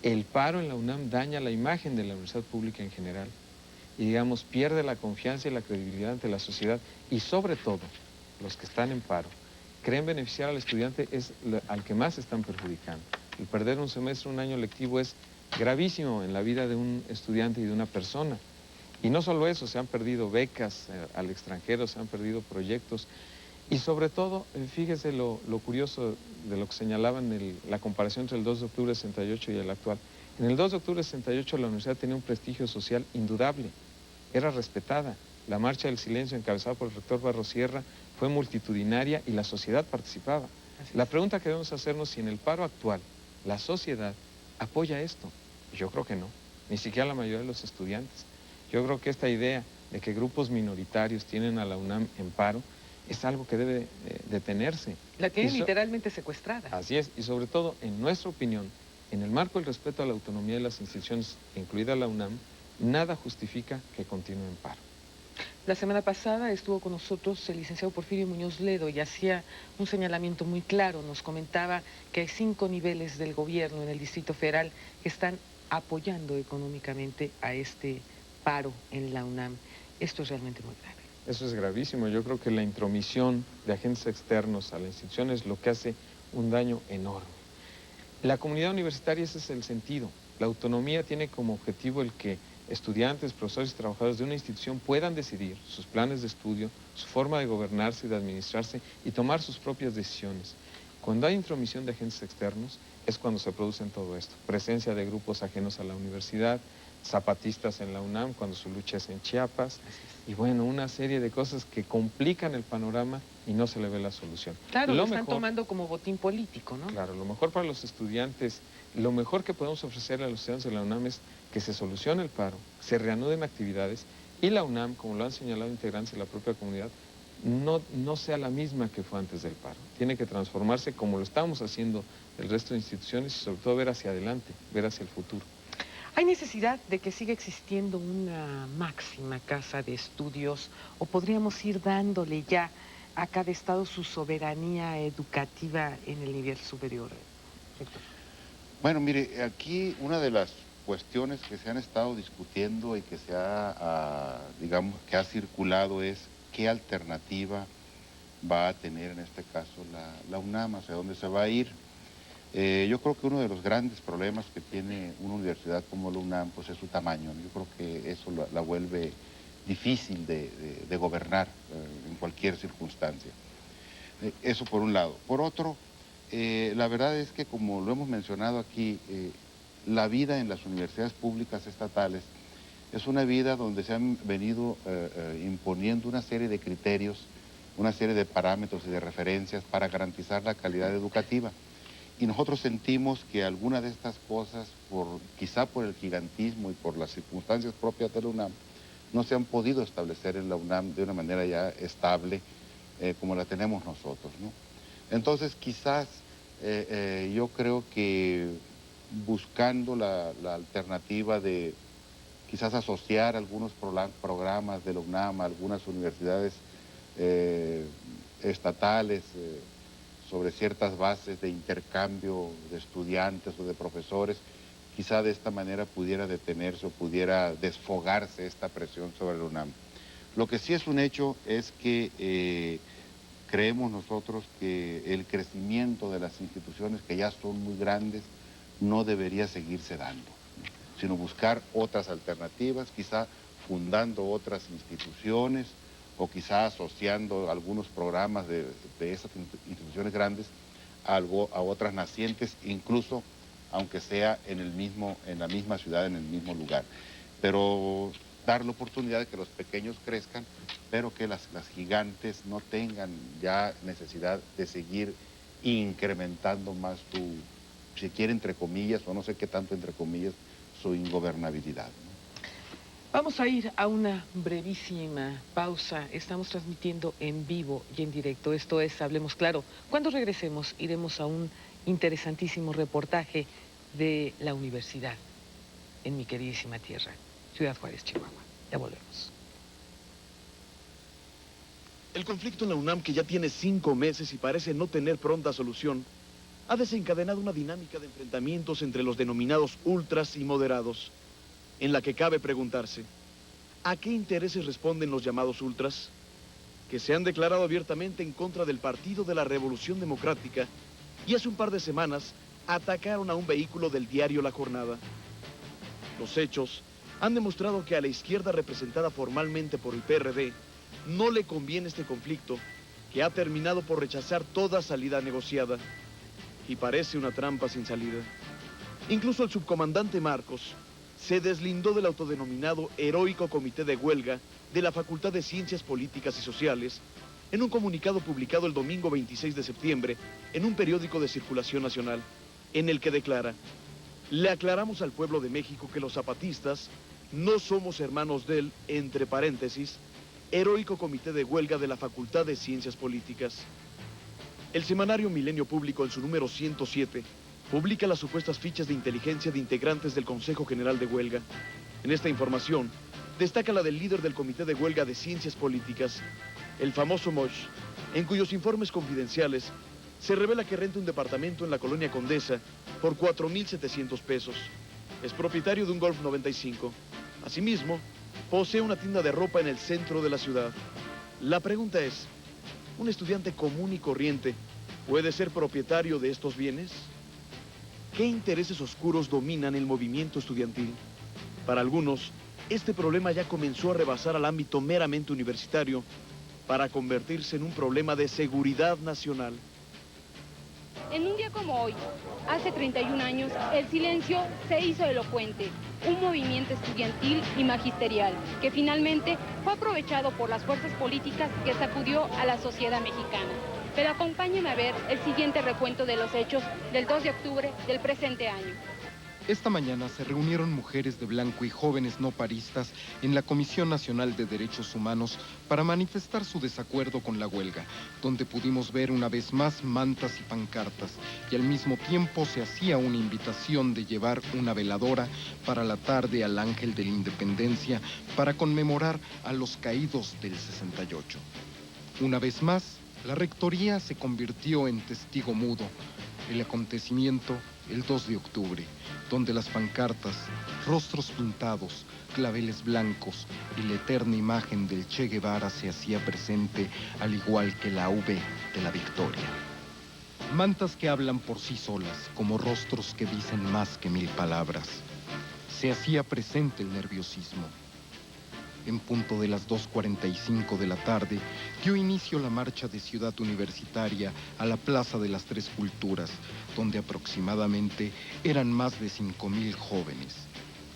El paro en la UNAM daña la imagen de la universidad pública en general y, digamos, pierde la confianza y la credibilidad ante la sociedad y, sobre todo, los que están en paro creen beneficiar al estudiante es al que más están perjudicando. El perder un semestre, un año lectivo es gravísimo en la vida de un estudiante y de una persona. Y no solo eso, se han perdido becas al extranjero, se han perdido proyectos. Y sobre todo, fíjese lo curioso de lo que señalaban la comparación entre el 2 de octubre de 68 y el actual. En el 2 de octubre de 68 la universidad tenía un prestigio social indudable, era respetada. La marcha del silencio encabezada por el rector Barros Sierra fue multitudinaria y la sociedad participaba. La pregunta que debemos hacernos es si en el paro actual la sociedad apoya esto. Yo creo que no, ni siquiera la mayoría de los estudiantes. Yo creo que esta idea de que grupos minoritarios tienen a la UNAM en paro es algo que debe detenerse. La tienen literalmente secuestrada. Así es, y sobre todo, en nuestra opinión, en el marco del respeto a la autonomía de las instituciones, incluida la UNAM, nada justifica que continúe en paro. La semana pasada estuvo con nosotros el licenciado Porfirio Muñoz Ledo y hacía un señalamiento muy claro. Nos comentaba que hay 5 niveles del gobierno en el Distrito Federal que están apoyando económicamente a este paro en la UNAM. Esto es realmente muy grave. Eso es gravísimo. Yo creo que la intromisión de agentes externos a la institución es lo que hace un daño enorme. La comunidad universitaria, ese es el sentido. La autonomía tiene como objetivo el que estudiantes, profesores y trabajadores de una institución puedan decidir sus planes de estudio, su forma de gobernarse y de administrarse y tomar sus propias decisiones. Cuando hay intromisión de agentes externos es cuando se producen todo esto. Presencia de grupos ajenos a la universidad, zapatistas en la UNAM cuando su lucha es en Chiapas y bueno, una serie de cosas que complican el panorama y no se le ve la solución. Claro, lo están tomando como botín político, ¿no? Claro, lo mejor para los estudiantes, lo mejor que podemos ofrecerle a los estudiantes de la UNAM es que se solucione el paro, se reanuden actividades y la UNAM, como lo han señalado integrantes de la propia comunidad, no sea la misma que fue antes del paro. Tiene que transformarse como lo estamos haciendo el resto de instituciones y sobre todo ver hacia adelante, ver hacia el futuro. ¿Hay necesidad de que siga existiendo una máxima casa de estudios o podríamos ir dándole ya a cada estado su soberanía educativa en el nivel superior? Bueno, mire, aquí una de las cuestiones que se han estado discutiendo y que se ha, digamos, que ha circulado es qué alternativa va a tener en este caso la UNAM, hacia dónde se va a ir. Yo creo que uno de los grandes problemas que tiene una universidad como la UNAM pues es su tamaño, ¿no? Yo creo que eso la vuelve difícil de gobernar en cualquier circunstancia. Eso por un lado. Por otro, la verdad es que como lo hemos mencionado aquí, la vida en las universidades públicas estatales es una vida donde se han venido imponiendo una serie de criterios, una serie de parámetros y de referencias para garantizar la calidad educativa. Y nosotros sentimos que algunas de estas cosas, quizá por el gigantismo y por las circunstancias propias de la UNAM, no se han podido establecer en la UNAM de una manera ya estable como la tenemos nosotros, ¿no? Entonces quizás yo creo que buscando la alternativa de quizás asociar algunos programas de la UNAM a algunas universidades estatales, sobre ciertas bases de intercambio de estudiantes o de profesores, quizá de esta manera pudiera detenerse o pudiera desfogarse esta presión sobre la UNAM. Lo que sí es un hecho es que creemos nosotros que el crecimiento de las instituciones que ya son muy grandes no debería seguirse dando, ¿no? Sino buscar otras alternativas, quizá fundando otras instituciones, o quizá asociando algunos programas de esas instituciones grandes a otras nacientes, incluso aunque sea en la misma ciudad, en el mismo lugar. Pero dar la oportunidad de que los pequeños crezcan, pero que las gigantes no tengan ya necesidad de seguir incrementando más si quiere entre comillas, o no sé qué tanto entre comillas, su ingobernabilidad, ¿no? Vamos a ir a una brevísima pausa. Estamos transmitiendo en vivo y en directo. Esto es Hablemos Claro. Cuando regresemos, iremos a un interesantísimo reportaje de la universidad en mi queridísima tierra, Ciudad Juárez, Chihuahua. Ya volvemos. El conflicto en la UNAM, que ya tiene 5 meses y parece no tener pronta solución, ha desencadenado una dinámica de enfrentamientos entre los denominados ultras y moderados, en la que cabe preguntarse, ¿a qué intereses responden los llamados ultras? Que se han declarado abiertamente en contra del Partido de la Revolución Democrática y hace un par de semanas atacaron a un vehículo del diario La Jornada. Los hechos han demostrado que a la izquierda representada formalmente por el PRD no le conviene este conflicto, que ha terminado por rechazar toda salida negociada y parece una trampa sin salida. Incluso el subcomandante Marcos se deslindó del autodenominado Heroico Comité de Huelga de la Facultad de Ciencias Políticas y Sociales en un comunicado publicado el domingo 26 de septiembre en un periódico de circulación nacional, en el que declara: le aclaramos al pueblo de México que los zapatistas no somos hermanos del, entre paréntesis, Heroico Comité de Huelga de la Facultad de Ciencias Políticas. El semanario Milenio Público, en su número 107, publica las supuestas fichas de inteligencia de integrantes del Consejo General de Huelga. En esta información, destaca la del líder del Comité de Huelga de Ciencias Políticas, el famoso Mosh, en cuyos informes confidenciales se revela que renta un departamento en la colonia Condesa por 4,700 pesos. Es propietario de un Golf 95. Asimismo, posee una tienda de ropa en el centro de la ciudad. La pregunta es, ¿un estudiante común y corriente puede ser propietario de estos bienes? ¿Qué intereses oscuros dominan el movimiento estudiantil? Para algunos, este problema ya comenzó a rebasar al ámbito meramente universitario para convertirse en un problema de seguridad nacional. En un día como hoy, hace 31 años, el silencio se hizo elocuente, un movimiento estudiantil y magisterial que finalmente fue aprovechado por las fuerzas políticas que sacudió a la sociedad mexicana. Pero acompáñenme a ver el siguiente recuento de los hechos del 2 de octubre del presente año. Esta mañana se reunieron mujeres de blanco y jóvenes no paristas en la Comisión Nacional de Derechos Humanos para manifestar su desacuerdo con la huelga, donde pudimos ver una vez más mantas y pancartas, y al mismo tiempo se hacía una invitación de llevar una veladora para la tarde al Ángel de la Independencia para conmemorar a los caídos del 68. Una vez más, la Rectoría se convirtió en testigo mudo. El acontecimiento el 2 de octubre, donde las pancartas, rostros pintados, claveles blancos y la eterna imagen del Che Guevara se hacía presente, al igual que la V de la victoria. Mantas que hablan por sí solas, como rostros que dicen más que 1000 palabras. Se hacía presente el nerviosismo. En punto de las 2:45 de la tarde, dio inicio la marcha de Ciudad Universitaria a la Plaza de las Tres Culturas, donde aproximadamente eran más de 5000 jóvenes.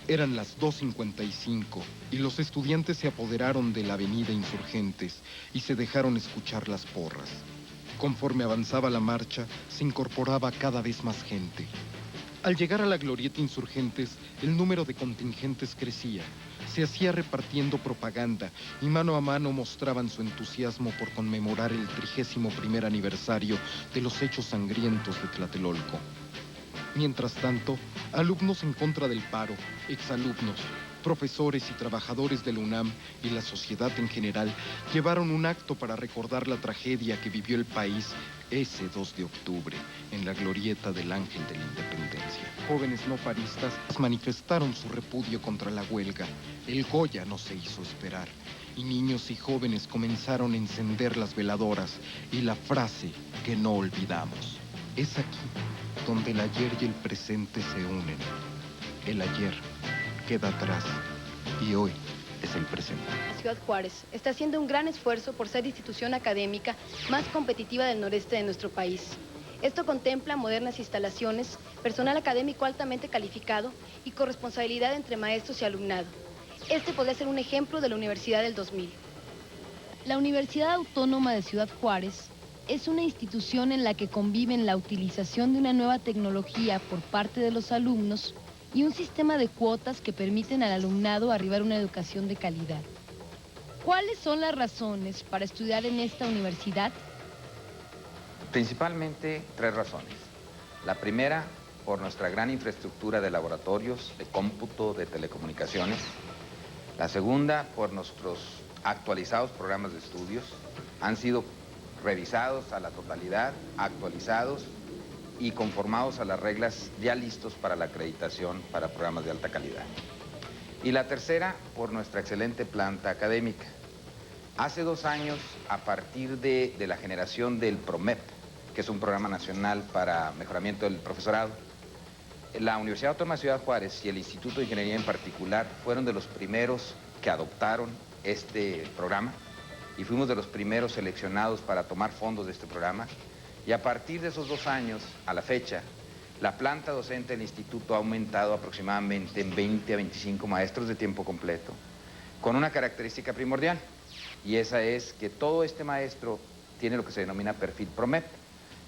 Eran las 2:55 y los estudiantes se apoderaron de la avenida Insurgentes y se dejaron escuchar las porras. Conforme avanzaba la marcha, se incorporaba cada vez más gente. Al llegar a la glorieta Insurgentes, el número de contingentes crecía. Se hacía repartiendo propaganda y mano a mano mostraban su entusiasmo por conmemorar el 31º aniversario de los hechos sangrientos de Tlatelolco. Mientras tanto, alumnos en contra del paro, exalumnos, profesores y trabajadores de la UNAM y la sociedad en general llevaron un acto para recordar la tragedia que vivió el país ese 2 de octubre en la glorieta del Ángel de la Independencia. Jóvenes no paristas manifestaron su repudio contra la huelga. El Goya no se hizo esperar y niños y jóvenes comenzaron a encender las veladoras y la frase que no olvidamos. Es aquí donde el ayer y el presente se unen. El ayer queda atrás y hoy es el presente. Ciudad Juárez está haciendo un gran esfuerzo por ser institución académica más competitiva del noreste de nuestro país. Esto contempla modernas instalaciones, personal académico altamente calificado y corresponsabilidad entre maestros y alumnado. Este podría ser un ejemplo de la Universidad del 2000. La Universidad Autónoma de Ciudad Juárez es una institución en la que conviven la utilización de una nueva tecnología por parte de los alumnos y un sistema de cuotas que permiten al alumnado arribar a una educación de calidad. ¿Cuáles son las razones para estudiar en esta universidad? Principalmente 3 razones. La primera, por nuestra gran infraestructura de laboratorios, de cómputo, de telecomunicaciones. La segunda, por nuestros actualizados programas de estudios. Han sido revisados a la totalidad, actualizados y conformados a las reglas ya listos para la acreditación para programas de alta calidad. Y la tercera, por nuestra excelente planta académica. Hace 2 años, a partir de la generación del PROMEP, que es un programa nacional para mejoramiento del profesorado, la Universidad Autónoma de Ciudad Juárez y el Instituto de Ingeniería en particular fueron de los primeros que adoptaron este programa y fuimos de los primeros seleccionados para tomar fondos de este programa. Y a partir de esos 2 años, a la fecha, la planta docente del instituto ha aumentado aproximadamente en 20 a 25 maestros de tiempo completo, con una característica primordial, y esa es que todo este maestro tiene lo que se denomina perfil PROMEP.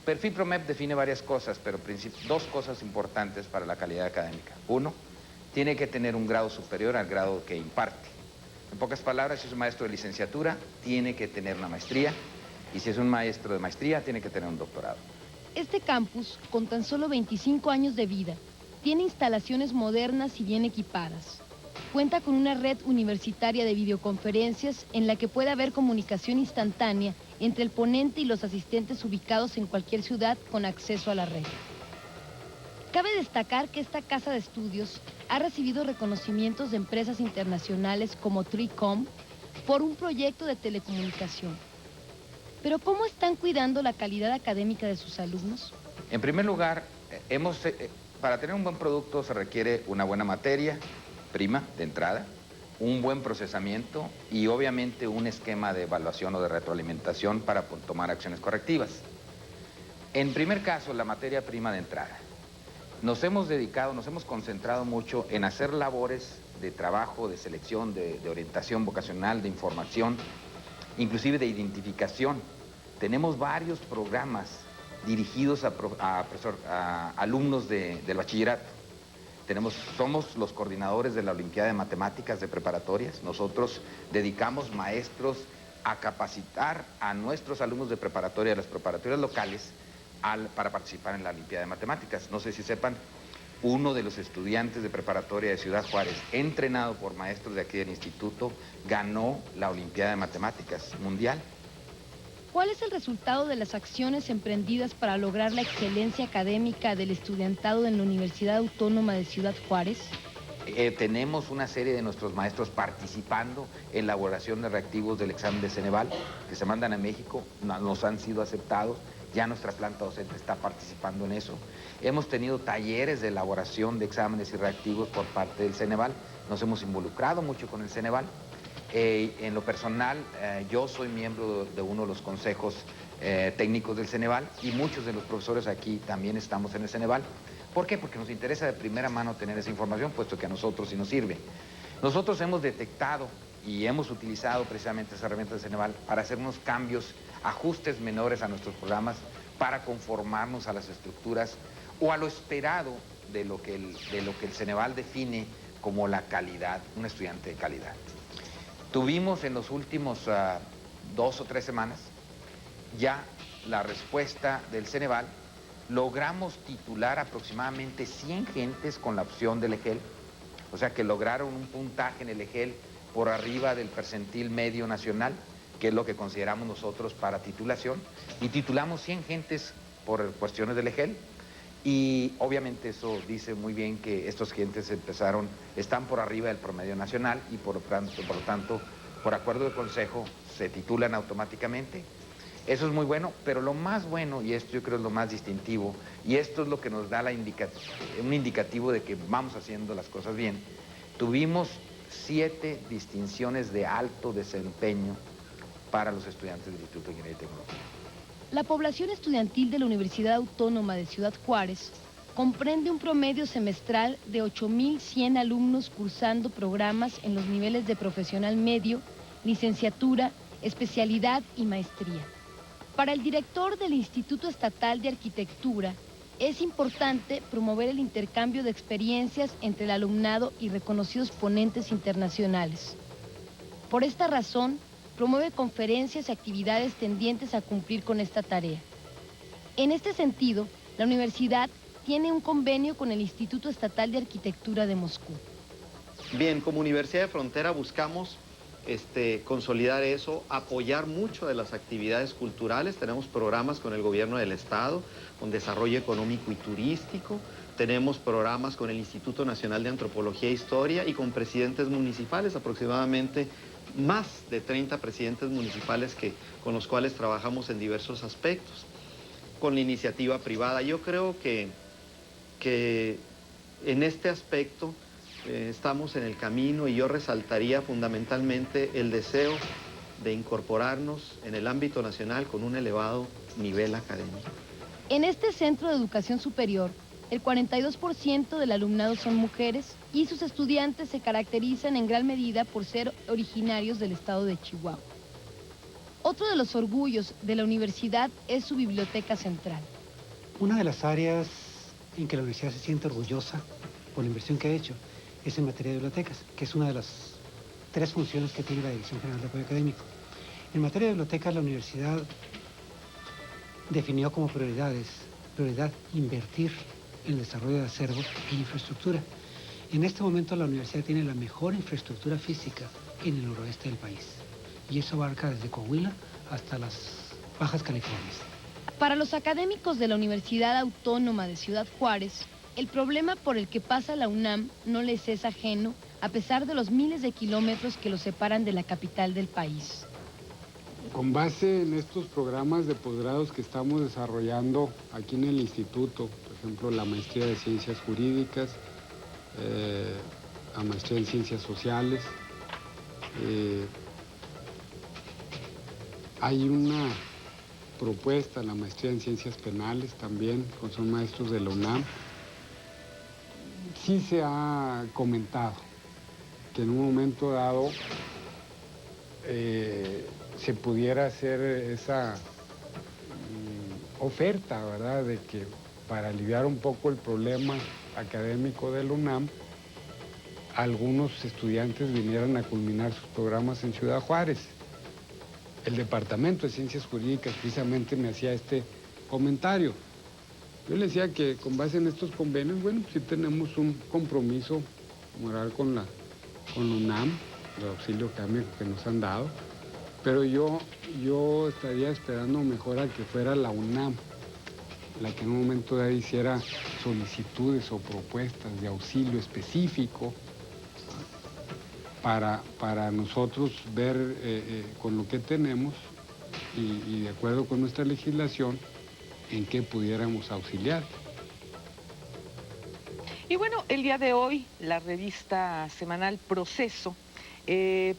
Perfil PROMEP define varias cosas, pero 2 cosas importantes para la calidad académica. 1, tiene que tener un grado superior al grado que imparte. En pocas palabras, si es un maestro de licenciatura, tiene que tener una maestría, y si es un maestro de maestría, tiene que tener un doctorado. Este campus, con tan solo 25 años de vida, tiene instalaciones modernas y bien equipadas. Cuenta con una red universitaria de videoconferencias en la que puede haber comunicación instantánea entre el ponente y los asistentes ubicados en cualquier ciudad con acceso a la red. Cabe destacar que esta casa de estudios ha recibido reconocimientos de empresas internacionales como Tricom por un proyecto de telecomunicación. Pero ¿cómo están cuidando la calidad académica de sus alumnos? En primer lugar, para tener un buen producto se requiere una buena materia prima de entrada, un buen procesamiento y obviamente un esquema de evaluación o de retroalimentación para tomar acciones correctivas. En primer caso, la materia prima de entrada. Nos hemos concentrado mucho en hacer labores de trabajo, de selección, de orientación vocacional, de información, inclusive de identificación. Tenemos varios programas dirigidos a alumnos del bachillerato. Somos los coordinadores de la Olimpiada de Matemáticas de preparatorias. Nosotros dedicamos maestros a capacitar a nuestros alumnos de preparatoria, de las preparatorias locales, para participar en la Olimpiada de Matemáticas. No sé si sepan, uno de los estudiantes de preparatoria de Ciudad Juárez, entrenado por maestros de aquí del instituto, ganó la Olimpiada de Matemáticas mundial. ¿Cuál es el resultado de las acciones emprendidas para lograr la excelencia académica del estudiantado en la Universidad Autónoma de Ciudad Juárez? Tenemos una serie de nuestros maestros participando en la elaboración de reactivos del examen de Ceneval, que se mandan a México, nos han sido aceptados, ya nuestra planta docente está participando en eso. Hemos tenido talleres de elaboración de exámenes y reactivos por parte del Ceneval, nos hemos involucrado mucho con el Ceneval. En lo personal, yo soy miembro de uno de los consejos técnicos del Ceneval y muchos de los profesores aquí también estamos en el Ceneval. ¿Por qué? Porque nos interesa de primera mano tener esa información, puesto que a nosotros sí nos sirve. Nosotros hemos detectado y hemos utilizado precisamente esa herramienta del Ceneval para hacer unos cambios, ajustes menores a nuestros programas, para conformarnos a las estructuras o a lo esperado de lo que el Ceneval define como la calidad, un estudiante de calidad. Tuvimos en los últimos 2 o 3 semanas ya la respuesta del Ceneval. Logramos titular aproximadamente 100 gentes con la opción del EGEL, o sea que lograron un puntaje en el EGEL por arriba del percentil medio nacional, que es lo que consideramos nosotros para titulación, y titulamos 100 gentes por cuestiones del EGEL, y obviamente eso dice muy bien que estos gentes están por arriba del promedio nacional y por lo tanto, por acuerdo de consejo, se titulan automáticamente. Eso es muy bueno, pero lo más bueno, y esto yo creo es lo más distintivo, y esto es lo que nos da un indicativo de que vamos haciendo las cosas bien, tuvimos 7 distinciones de alto desempeño para los estudiantes del Instituto de Ingeniería y Tecnología. La población estudiantil de la Universidad Autónoma de Ciudad Juárez comprende un promedio semestral de 8.100 alumnos cursando programas en los niveles de profesional medio, licenciatura, especialidad y maestría. Para el director del Instituto Estatal de Arquitectura, es importante promover el intercambio de experiencias entre el alumnado y reconocidos ponentes internacionales. Por esta razón, promueve conferencias y actividades tendientes a cumplir con esta tarea. En este sentido, la universidad tiene un convenio con el Instituto Estatal de Arquitectura de Moscú. Bien, como Universidad de Frontera buscamos consolidar eso, apoyar mucho de las actividades culturales. Tenemos programas con el gobierno del estado, con desarrollo económico y turístico. Tenemos programas con el Instituto Nacional de Antropología e Historia y con presidentes municipales, aproximadamente más de 30 presidentes municipales con los cuales trabajamos en diversos aspectos. Con la iniciativa privada, yo creo que en este aspecto estamos en el camino y yo resaltaría fundamentalmente el deseo de incorporarnos en el ámbito nacional con un elevado nivel académico. En este centro de educación superior, el 42% del alumnado son mujeres y sus estudiantes se caracterizan en gran medida por ser originarios del estado de Chihuahua. Otro de los orgullos de la universidad es su biblioteca central. Una de las áreas en que la universidad se siente orgullosa por la inversión que ha hecho es en materia de bibliotecas, que es una de las 3 funciones que tiene la Dirección General de Apoyo Académico. En materia de bibliotecas, la universidad definió como prioridad invertir en el desarrollo de acervos e infraestructura. En este momento la universidad tiene la mejor infraestructura física en el noroeste del país, y eso abarca desde Coahuila hasta las Bajas Californias. Para los académicos de la Universidad Autónoma de Ciudad Juárez, el problema por el que pasa la UNAM no les es ajeno, a pesar de los miles de kilómetros que los separan de la capital del país. Con base en estos programas de posgrados que estamos desarrollando aquí en el instituto, por ejemplo, la maestría de Ciencias Jurídicas, la maestría en Ciencias Sociales, hay una propuesta, la maestría en Ciencias Penales también, son maestros de la UNAM. Sí se ha comentado que en un momento dado se pudiera hacer esa oferta, ¿verdad?, de que para aliviar un poco el problema académico de la UNAM, algunos estudiantes vinieran a culminar sus programas en Ciudad Juárez. El Departamento de Ciencias Jurídicas precisamente me hacía este comentario. Yo le decía que con base en estos convenios, bueno, sí tenemos un compromiso moral con la UNAM, el auxilio académico que nos han dado, pero yo estaría esperando mejor a que fuera la UNAM la que en un momento dado hiciera solicitudes o propuestas de auxilio específico para nosotros ver con lo que tenemos y de acuerdo con nuestra legislación en qué pudiéramos auxiliar. Y bueno, el día de hoy la revista semanal Proceso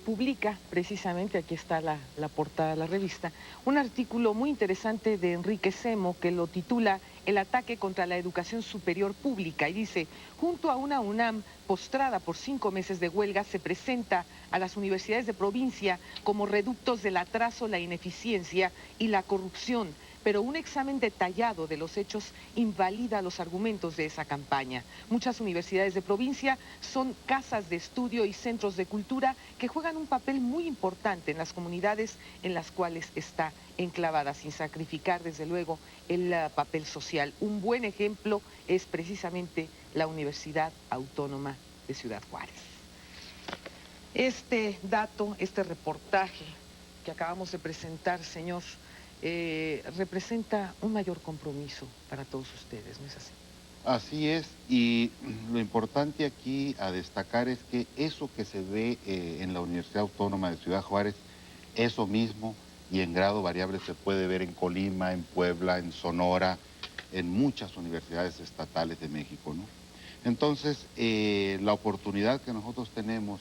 publica precisamente, aquí está la portada de la revista, un artículo muy interesante de Enrique Semo que lo titula El ataque contra la educación superior pública y dice, junto a una UNAM postrada por 5 meses de huelga, se presenta a las universidades de provincia como reductos del atraso, la ineficiencia y la corrupción, pero un examen detallado de los hechos invalida los argumentos de esa campaña. Muchas universidades de provincia son casas de estudio y centros de cultura que juegan un papel muy importante en las comunidades en las cuales está enclavada, sin sacrificar desde luego el papel social. Un buen ejemplo es precisamente la Universidad Autónoma de Ciudad Juárez. Este dato, este reportaje que acabamos de presentar, señor, representa un mayor compromiso para todos ustedes, ¿no es así? Así es, y lo importante aquí a destacar es que eso que se ve en la Universidad Autónoma de Ciudad Juárez, eso mismo y en grado variable se puede ver en Colima, en Puebla, en Sonora, en muchas universidades estatales de México, ¿no? Entonces, la oportunidad que nosotros tenemos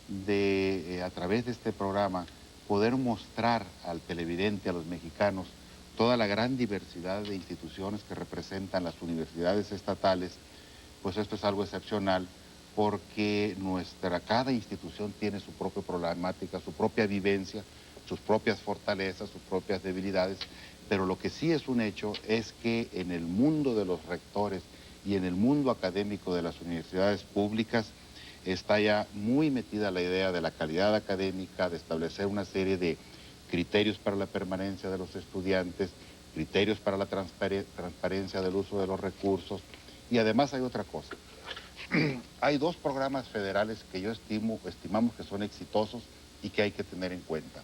de, a través de este programa, poder mostrar al televidente, a los mexicanos, toda la gran diversidad de instituciones que representan las universidades estatales, pues esto es algo excepcional porque cada institución tiene su propia problemática, su propia vivencia, sus propias fortalezas, sus propias debilidades, pero lo que sí es un hecho es que en el mundo de los rectores y en el mundo académico de las universidades públicas está ya muy metida la idea de la calidad académica, de establecer una serie de criterios para la permanencia de los estudiantes, criterios para la transparencia del uso de los recursos, y además hay otra cosa. Hay 2 programas federales que yo estimamos que son exitosos y que hay que tener en cuenta.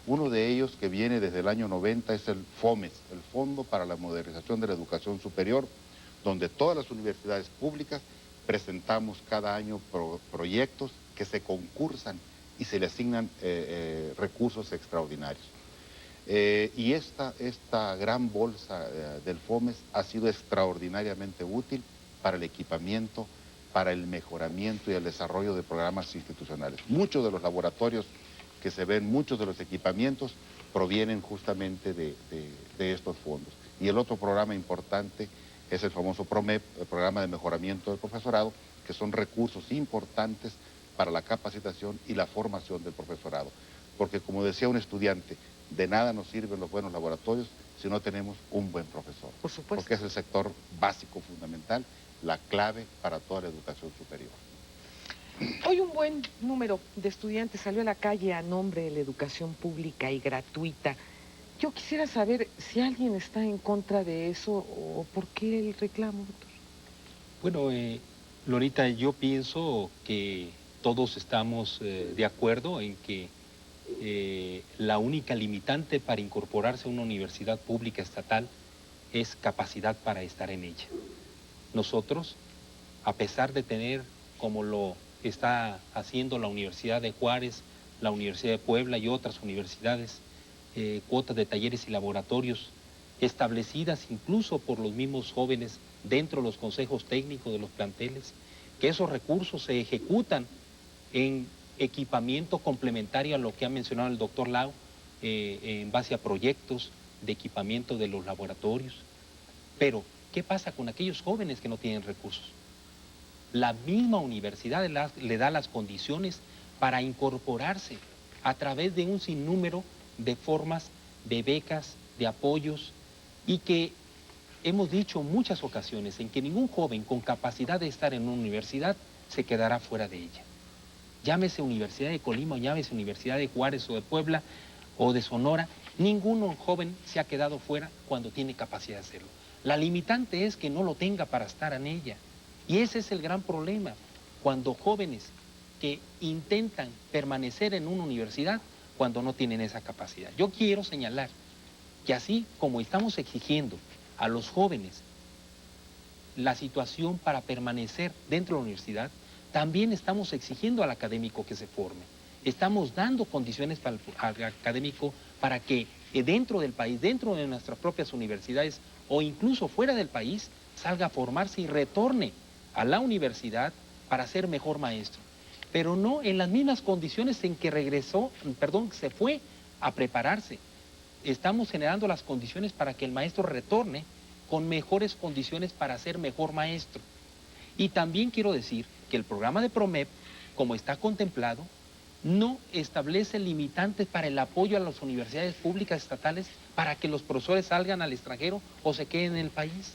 Uno de ellos, que viene desde el año 90, es el FOMES, el Fondo para la Modernización de la Educación Superior, donde todas las universidades públicas presentamos cada año proyectos que se concursan y se le asignan recursos extraordinarios. Y esta gran bolsa del FOMES ha sido extraordinariamente útil para el equipamiento, para el mejoramiento y el desarrollo de programas institucionales. Muchos de los laboratorios que se ven, muchos de los equipamientos provienen justamente de estos fondos. Y el otro programa importante es el famoso PROMEP, el Programa de Mejoramiento del Profesorado, que son recursos importantes para la capacitación y la formación del profesorado. Porque como decía un estudiante, de nada nos sirven los buenos laboratorios si no tenemos un buen profesor. Por supuesto. Porque es el sector básico, fundamental, la clave para toda la educación superior. Hoy un buen número de estudiantes salió a la calle a nombre de la educación pública y gratuita. Yo quisiera saber si alguien está en contra de eso o por qué el reclamo, doctor. Bueno, Lorita, yo pienso que todos estamos de acuerdo en que la única limitante para incorporarse a una universidad pública estatal es capacidad para estar en ella. Nosotros, a pesar de tener, como lo está haciendo la Universidad de Juárez, la Universidad de Puebla y otras universidades, cuotas de talleres y laboratorios establecidas incluso por los mismos jóvenes dentro de los consejos técnicos de los planteles, que esos recursos se ejecutan en equipamiento complementario a lo que ha mencionado el doctor Lau, en base a proyectos de equipamiento de los laboratorios. Pero, ¿qué pasa con aquellos jóvenes que no tienen recursos? La misma universidad le da las condiciones para incorporarse a través de un sinnúmero de formas de becas, de apoyos, y que hemos dicho en muchas ocasiones en que ningún joven con capacidad de estar en una universidad se quedará fuera de ella. Llámese Universidad de Colima, o llámese Universidad de Juárez o de Puebla o de Sonora, ningún joven se ha quedado fuera cuando tiene capacidad de hacerlo. La limitante es que no lo tenga para estar en ella. Y ese es el gran problema, cuando jóvenes que intentan permanecer en una universidad cuando no tienen esa capacidad. Yo quiero señalar que así como estamos exigiendo a los jóvenes la situación para permanecer dentro de la universidad, también estamos exigiendo al académico que se forme. Estamos dando condiciones para al académico para que dentro del país, dentro de nuestras propias universidades o incluso fuera del país, salga a formarse y retorne a la universidad para ser mejor maestro. Pero no en las mismas condiciones en que se fue a prepararse. Estamos generando las condiciones para que el maestro retorne con mejores condiciones para ser mejor maestro. Y también quiero decir que el programa de PROMEP, como está contemplado, no establece limitantes para el apoyo a las universidades públicas estatales para que los profesores salgan al extranjero o se queden en el país.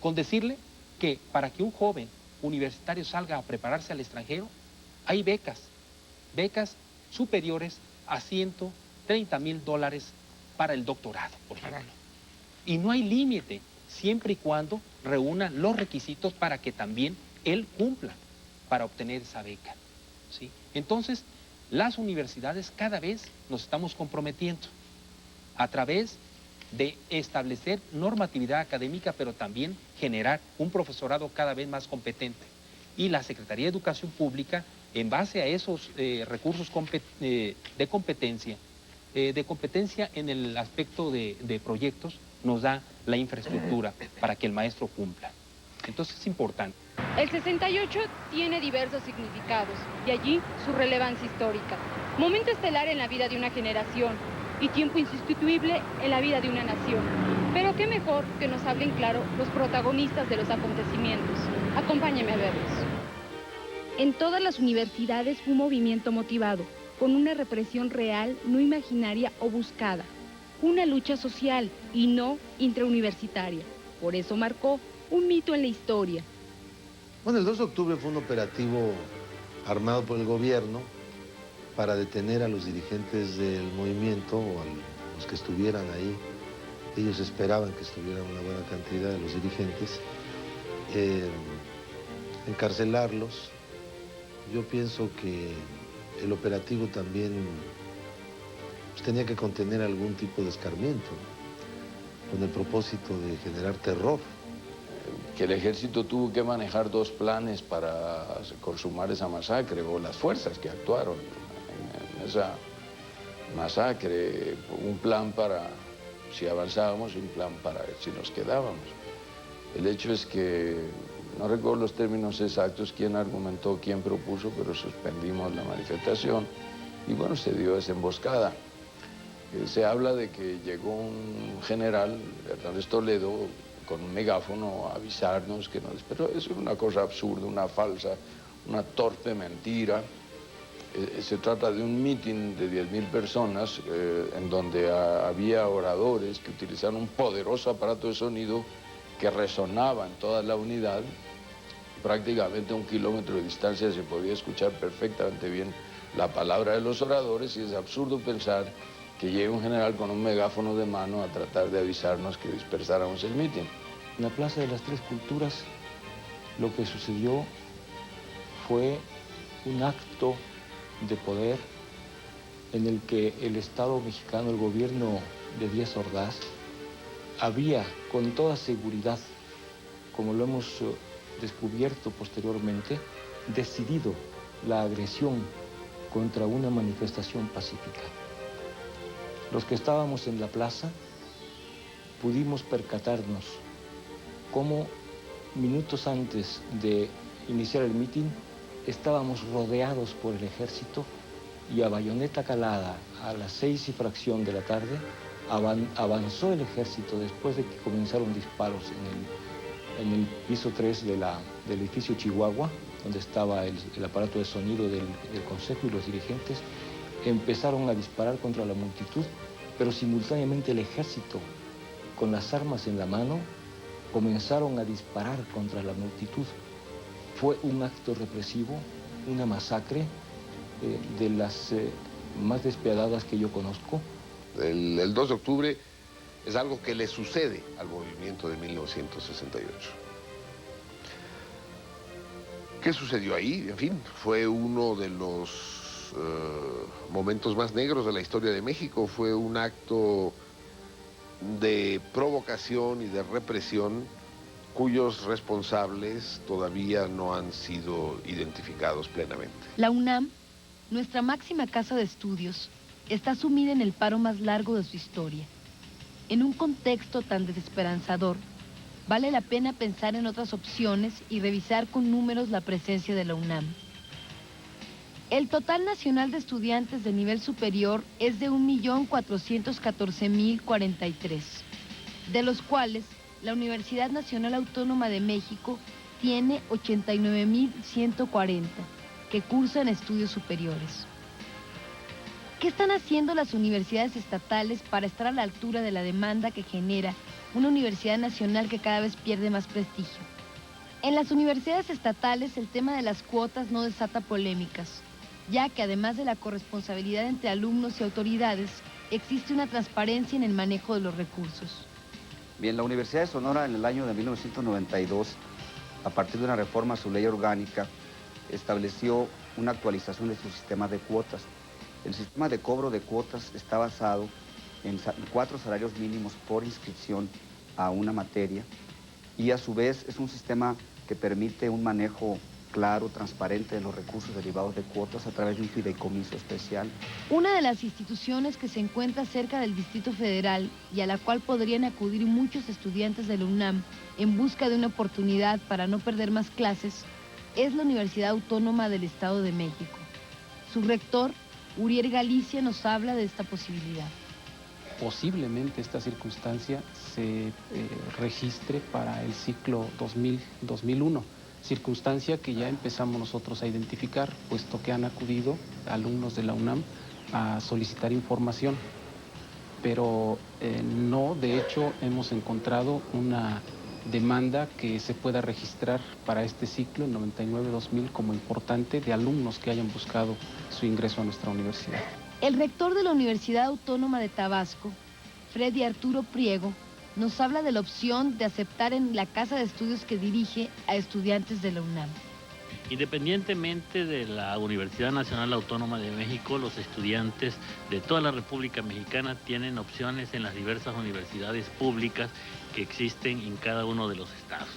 Con decirle que para que un joven universitario salga a prepararse al extranjero, hay becas superiores a $130,000 para el doctorado, por ejemplo. Y no hay límite, siempre y cuando reúna los requisitos para que también él cumpla para obtener esa beca, ¿sí? Entonces, las universidades cada vez nos estamos comprometiendo a través de establecer normatividad académica, pero también generar un profesorado cada vez más competente. Y la Secretaría de Educación Pública, en base a esos recursos de competencia en el aspecto de proyectos, nos da la infraestructura para que el maestro cumpla. Entonces es importante. El 68 tiene diversos significados, de allí su relevancia histórica. Momento estelar en la vida de una generación y tiempo insustituible en la vida de una nación. Pero qué mejor que nos hablen claro los protagonistas de los acontecimientos. Acompáñeme a verlos. En todas las universidades fue un movimiento motivado, con una represión real, no imaginaria o buscada. Una lucha social y no intrauniversitaria. Por eso marcó un mito en la historia. Bueno, el 2 de octubre fue un operativo armado por el gobierno para detener a los dirigentes del movimiento o a los que estuvieran ahí. Ellos esperaban que estuvieran una buena cantidad de los dirigentes, encarcelarlos. Yo pienso que el operativo también pues, tenía que contener algún tipo de escarmiento, ¿no? Con el propósito de generar terror. Que el ejército tuvo que manejar dos planes para consumar esa masacre, o las fuerzas que actuaron en esa masacre. Un plan para si avanzábamos y un plan para si nos quedábamos. El hecho es que, no recuerdo los términos exactos, quién argumentó, quién propuso, pero suspendimos la manifestación y bueno, se dio esa emboscada. Se habla de que llegó un general, Hernández Toledo, con un megáfono a avisarnos que nos... Pero eso es una cosa absurda, una falsa, una torpe mentira. Se trata de un mitin de 10,000 personas en donde había oradores que utilizaron un poderoso aparato de sonido que resonaba en toda la unidad. Prácticamente a 1 kilómetro de distancia se podía escuchar perfectamente bien la palabra de los oradores y es absurdo pensar que llegue un general con un megáfono de mano a tratar de avisarnos que dispersáramos el mitin. En la Plaza de las Tres Culturas lo que sucedió fue un acto de poder en el que el Estado mexicano, el gobierno de Díaz Ordaz, había con toda seguridad, como lo hemos descubierto posteriormente, decidido la agresión contra una manifestación pacífica. Los que estábamos en la plaza pudimos percatarnos cómo minutos antes de iniciar el mitin estábamos rodeados por el ejército y a bayoneta calada a las 6 y fracción de la tarde avanzó el ejército después de que comenzaron disparos en el piso 3 del edificio Chihuahua, donde estaba el aparato de sonido del Consejo y los dirigentes. Empezaron a disparar contra la multitud, pero simultáneamente el ejército, con las armas en la mano, comenzaron a disparar contra la multitud. Fue un acto represivo, una masacre de las más despiadadas que yo conozco. El 2 de octubre es algo que le sucede al movimiento de 1968. ¿Qué sucedió ahí? En fin, fue uno de los momentos más negros de la historia de México. Fue un acto de provocación y de represión cuyos responsables todavía no han sido identificados plenamente. La UNAM, nuestra máxima casa de estudios, está sumida en el paro más largo de su historia. En un contexto tan desesperanzador, vale la pena pensar en otras opciones y revisar con números la presencia de la UNAM. El total nacional de estudiantes de nivel superior es de 1.414.043, de los cuales la Universidad Nacional Autónoma de México tiene 89.140, que cursan estudios superiores. ¿Qué están haciendo las universidades estatales para estar a la altura de la demanda que genera una universidad nacional que cada vez pierde más prestigio? En las universidades estatales el tema de las cuotas no desata polémicas, ya que además de la corresponsabilidad entre alumnos y autoridades, existe una transparencia en el manejo de los recursos. Bien, la Universidad de Sonora en el año de 1992, a partir de una reforma a su ley orgánica, estableció una actualización de su sistema de cuotas. El sistema de cobro de cuotas está basado en 4 salarios mínimos por inscripción a una materia y a su vez es un sistema que permite un manejo claro, transparente de los recursos derivados de cuotas a través de un fideicomiso especial. Una de las instituciones que se encuentra cerca del Distrito Federal y a la cual podrían acudir muchos estudiantes de la UNAM en busca de una oportunidad para no perder más clases es la Universidad Autónoma del Estado de México. Su rector, Uriel Galicia, nos habla de esta posibilidad. Posiblemente esta circunstancia se registre para el ciclo 2000-2001, circunstancia que ya empezamos nosotros a identificar, puesto que han acudido alumnos de la UNAM a solicitar información. Pero no, de hecho, hemos encontrado una demanda que se pueda registrar para este ciclo, el 99-2000, como importante de alumnos que hayan buscado su ingreso a nuestra universidad. El rector de la Universidad Autónoma de Tabasco, Freddy Arturo Priego, nos habla de la opción de aceptar en la casa de estudios que dirige a estudiantes de la UNAM. Independientemente de la Universidad Nacional Autónoma de México, los estudiantes de toda la República Mexicana tienen opciones en las diversas universidades públicas que existen en cada uno de los estados.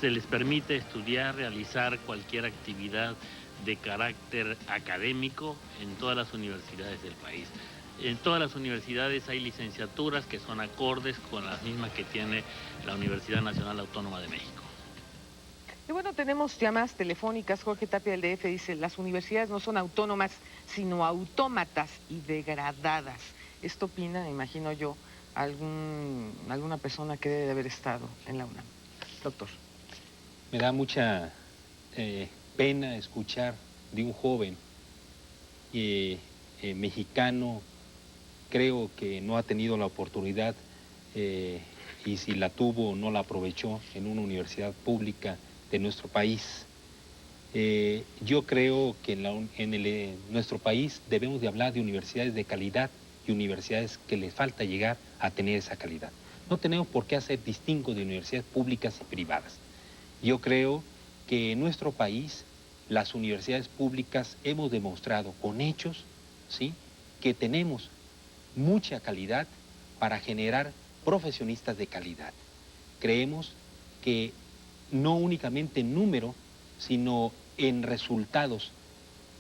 Se les permite estudiar, realizar cualquier actividad de carácter académico en todas las universidades del país. En todas las universidades hay licenciaturas que son acordes con las mismas que tiene la Universidad Nacional Autónoma de México. Y bueno, tenemos llamadas telefónicas. Jorge Tapia del DF dice, las universidades no son autónomas, sino autómatas y degradadas. Esto opina, imagino yo, alguna persona que debe de haber estado en la UNAM. Doctor. Me da mucha pena escuchar de un joven mexicano, creo que no ha tenido la oportunidad y si la tuvo no la aprovechó en una universidad pública de nuestro país. Yo creo que en nuestro país debemos de hablar de universidades de calidad y universidades que les falta llegar a tener esa calidad. No tenemos por qué hacer distingo de universidades públicas y privadas. Yo creo que en nuestro país las universidades públicas hemos demostrado con hechos, ¿sí?, que tenemos mucha calidad para generar profesionistas de calidad. Creemos que no únicamente en número, sino en resultados,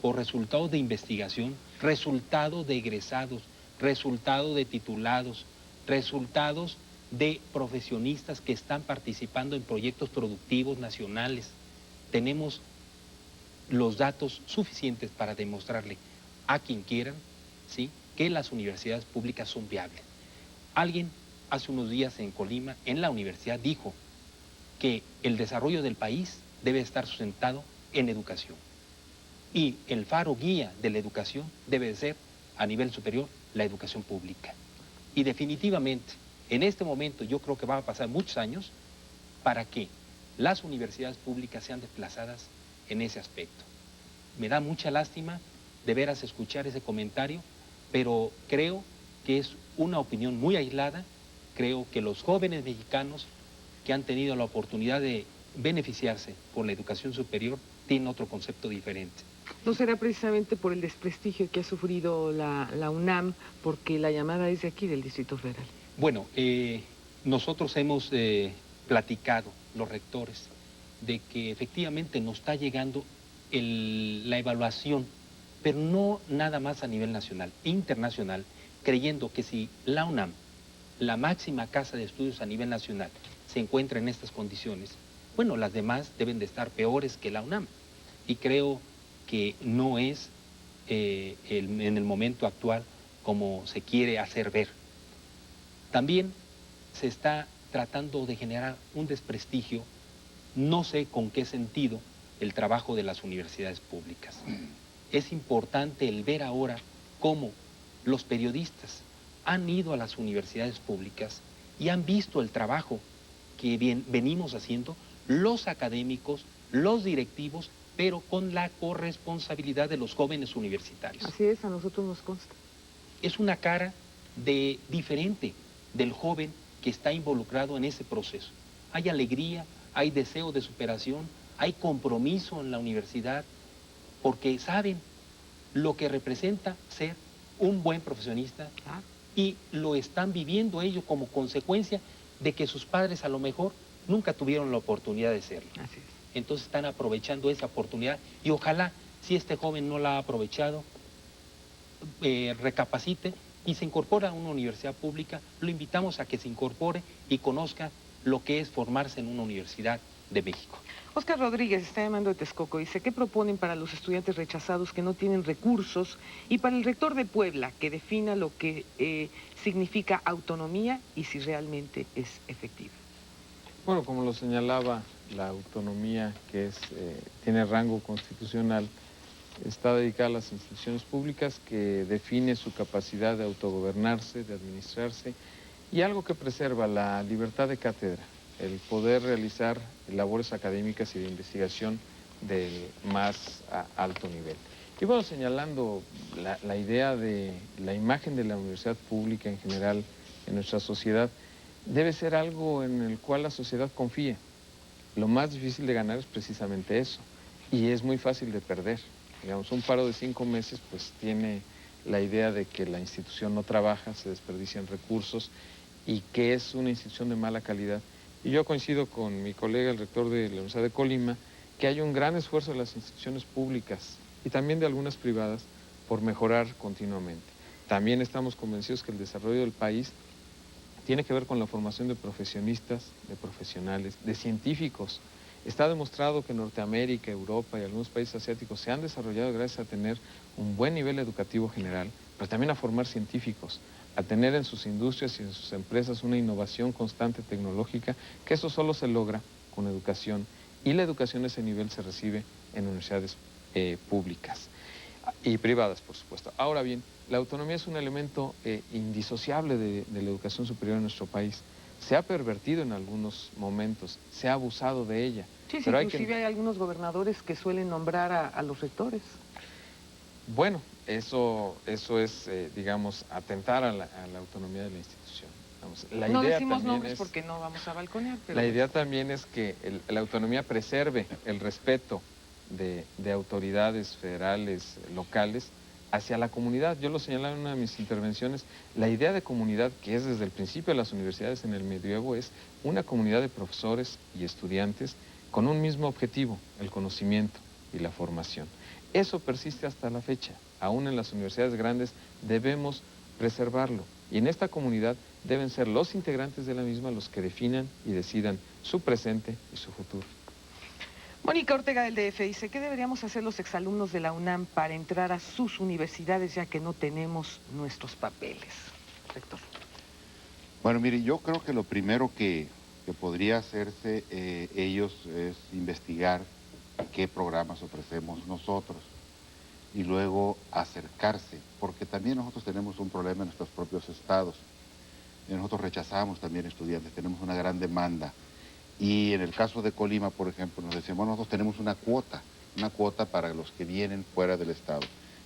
por resultados de investigación, resultados de egresados, resultados de titulados, resultados de profesionistas que están participando en proyectos productivos nacionales. Tenemos los datos suficientes para demostrarle a quien quieran, ¿sí?, que las universidades públicas son viables. Alguien hace unos días en Colima, en la universidad, dijo que el desarrollo del país debe estar sustentado en educación. Y el faro guía de la educación debe ser, a nivel superior, la educación pública. Y definitivamente, en este momento, yo creo que van a pasar muchos años para que las universidades públicas sean desplazadas en ese aspecto. Me da mucha lástima de veras escuchar ese comentario, pero creo que es una opinión muy aislada. Creo que los jóvenes mexicanos que han tenido la oportunidad de beneficiarse por la educación superior tienen otro concepto diferente. ¿No será precisamente por el desprestigio que ha sufrido la UNAM, porque la llamada es de aquí, del Distrito Federal? Bueno, nosotros hemos platicado, los rectores, de que efectivamente nos está llegando la evaluación, pero no nada más a nivel nacional, internacional, creyendo que si la UNAM, la máxima casa de estudios a nivel nacional, se encuentra en estas condiciones, bueno, las demás deben de estar peores que la UNAM. Y creo que no es en el momento actual como se quiere hacer ver. También se está tratando de generar un desprestigio, no sé con qué sentido, el trabajo de las universidades públicas. Es importante el ver ahora cómo los periodistas han ido a las universidades públicas y han visto el trabajo que venimos haciendo los académicos, los directivos, pero con la corresponsabilidad de los jóvenes universitarios. Así es, a nosotros nos consta. Es una cara diferente del joven que está involucrado en ese proceso. Hay alegría, hay deseo de superación, hay compromiso en la universidad, porque saben lo que representa ser un buen profesionista y lo están viviendo ellos como consecuencia de que sus padres a lo mejor nunca tuvieron la oportunidad de serlo. Así es. Entonces están aprovechando esa oportunidad y ojalá, si este joven no la ha aprovechado, recapacite y se incorpora a una universidad pública. Lo invitamos a que se incorpore y conozca lo que es formarse en una universidad de México. Oscar Rodríguez está llamando de Texcoco, dice, ¿qué proponen para los estudiantes rechazados que no tienen recursos y para el rector de Puebla que defina lo que significa autonomía y si realmente es efectiva? Bueno, como lo señalaba, la autonomía que tiene rango constitucional está dedicada a las instituciones públicas, que define su capacidad de autogobernarse, de administrarse, y algo que preserva la libertad de cátedra, el poder realizar labores académicas y de investigación del más alto nivel. Y bueno, señalando la idea de la imagen de la universidad pública en general en nuestra sociedad, debe ser algo en el cual la sociedad confíe. Lo más difícil de ganar es precisamente eso, y es muy fácil de perder. Digamos, un paro de 5 meses pues tiene la idea de que la institución no trabaja, se desperdician recursos y que es una institución de mala calidad. Y yo coincido con mi colega, el rector de la Universidad de Colima, que hay un gran esfuerzo de las instituciones públicas y también de algunas privadas por mejorar continuamente. También estamos convencidos que el desarrollo del país tiene que ver con la formación de profesionistas, de profesionales, de científicos. Está demostrado que Norteamérica, Europa y algunos países asiáticos se han desarrollado gracias a tener un buen nivel educativo general, pero también a formar científicos, a tener en sus industrias y en sus empresas una innovación constante tecnológica, que eso solo se logra con educación, y la educación a ese nivel se recibe en universidades públicas y privadas, por supuesto. Ahora bien, la autonomía es un elemento indisociable de la educación superior en nuestro país. Se ha pervertido en algunos momentos, se ha abusado de ella. Sí, pero inclusive hay algunos gobernadores que suelen nombrar a los rectores. Bueno, eso es, digamos, atentar a la autonomía de la institución. Vamos, No decimos nombres porque no vamos a balconear. Pero la idea también es que la autonomía preserve el respeto de autoridades federales, locales, hacia la comunidad. Yo lo señalaba en una de mis intervenciones, la idea de comunidad, que es desde el principio de las universidades en el medioevo, es una comunidad de profesores y estudiantes con un mismo objetivo, el conocimiento y la formación. Eso persiste hasta la fecha. Aún en las universidades grandes debemos preservarlo. Y en esta comunidad deben ser los integrantes de la misma los que definan y decidan su presente y su futuro. Mónica Ortega del DF dice, ¿qué deberíamos hacer los exalumnos de la UNAM para entrar a sus universidades ya que no tenemos nuestros papeles? Rector. Bueno, mire, yo creo que lo primero que podría hacerse ellos es investigar qué programas ofrecemos nosotros y luego acercarse, porque también nosotros tenemos un problema en nuestros propios estados. Nosotros rechazamos también estudiantes, tenemos una gran demanda Y en el caso de Colima, por ejemplo, nos decíamos, nosotros tenemos una cuota para los que vienen fuera del estado.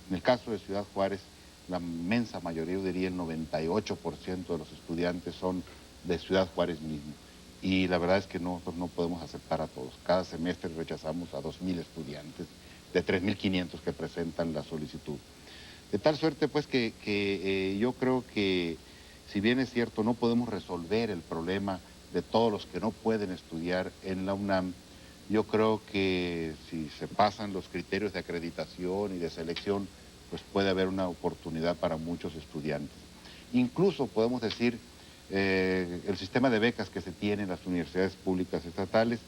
En el caso de Ciudad Juárez, la inmensa mayoría, yo diría el 98% de los estudiantes son de Ciudad Juárez mismo. Y la verdad es que nosotros no podemos aceptar a todos. Cada semestre rechazamos a 2.000 estudiantes de 3.500 que presentan la solicitud. De tal suerte, pues, que yo creo que, si bien es cierto, no podemos resolver el problema de todos los que no pueden estudiar en la UNAM, yo creo que si se pasan los criterios de acreditación y de selección, pues puede haber una oportunidad para muchos estudiantes. Incluso podemos decir, el sistema de becas que se tiene en las universidades públicas estatales,